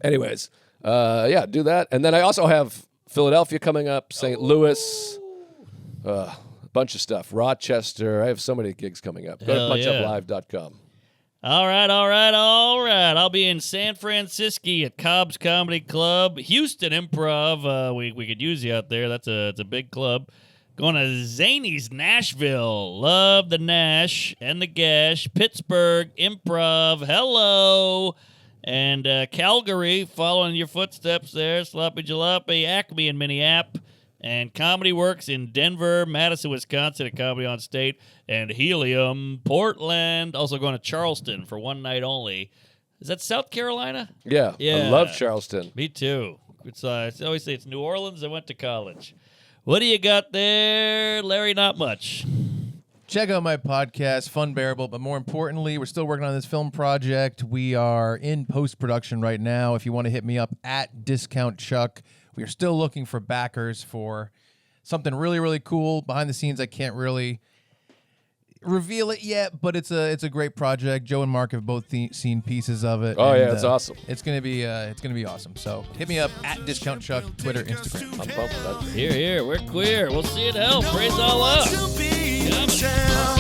Anyways, yeah, do that. And then I also have Philadelphia coming up, St. Louis. bunch of stuff. Rochester. I have so many gigs coming up. Go Hell to yeah. punchuplive.com. All right. I'll be in San Francisco at Cobb's Comedy Club, Houston Improv. We could use you out there. It's a big club. Going to Zany's Nashville. Love the Nash and the Gash. Pittsburgh Improv. Hello. And Calgary, following your footsteps there. Sloppy Jalopy, Acme in Minneapolis. And Comedy Works in Denver, Madison, Wisconsin at Comedy on State, and Helium, Portland. Also going to Charleston for one night only. Is that South Carolina? Yeah. Yeah. I love Charleston. Me too. I always say it's New Orleans. I went to college. What do you got there, Larry? Not much. Check out my podcast, Fun Bearable, but more importantly, we're still working on this film project. We are in post-production right now. If you want to hit me up at Discount Chuck, we are still looking for backers for something really, really cool. Behind the scenes, I can't really reveal it yet, but it's a great project. Joe and Mark have both seen pieces of it. Oh, yeah, it's awesome. It's gonna be awesome. So hit me up at Discount Chuck, Twitter, Instagram. I'm pumped. Here, we're queer. We'll see it hell. Praise all up. To be a champ.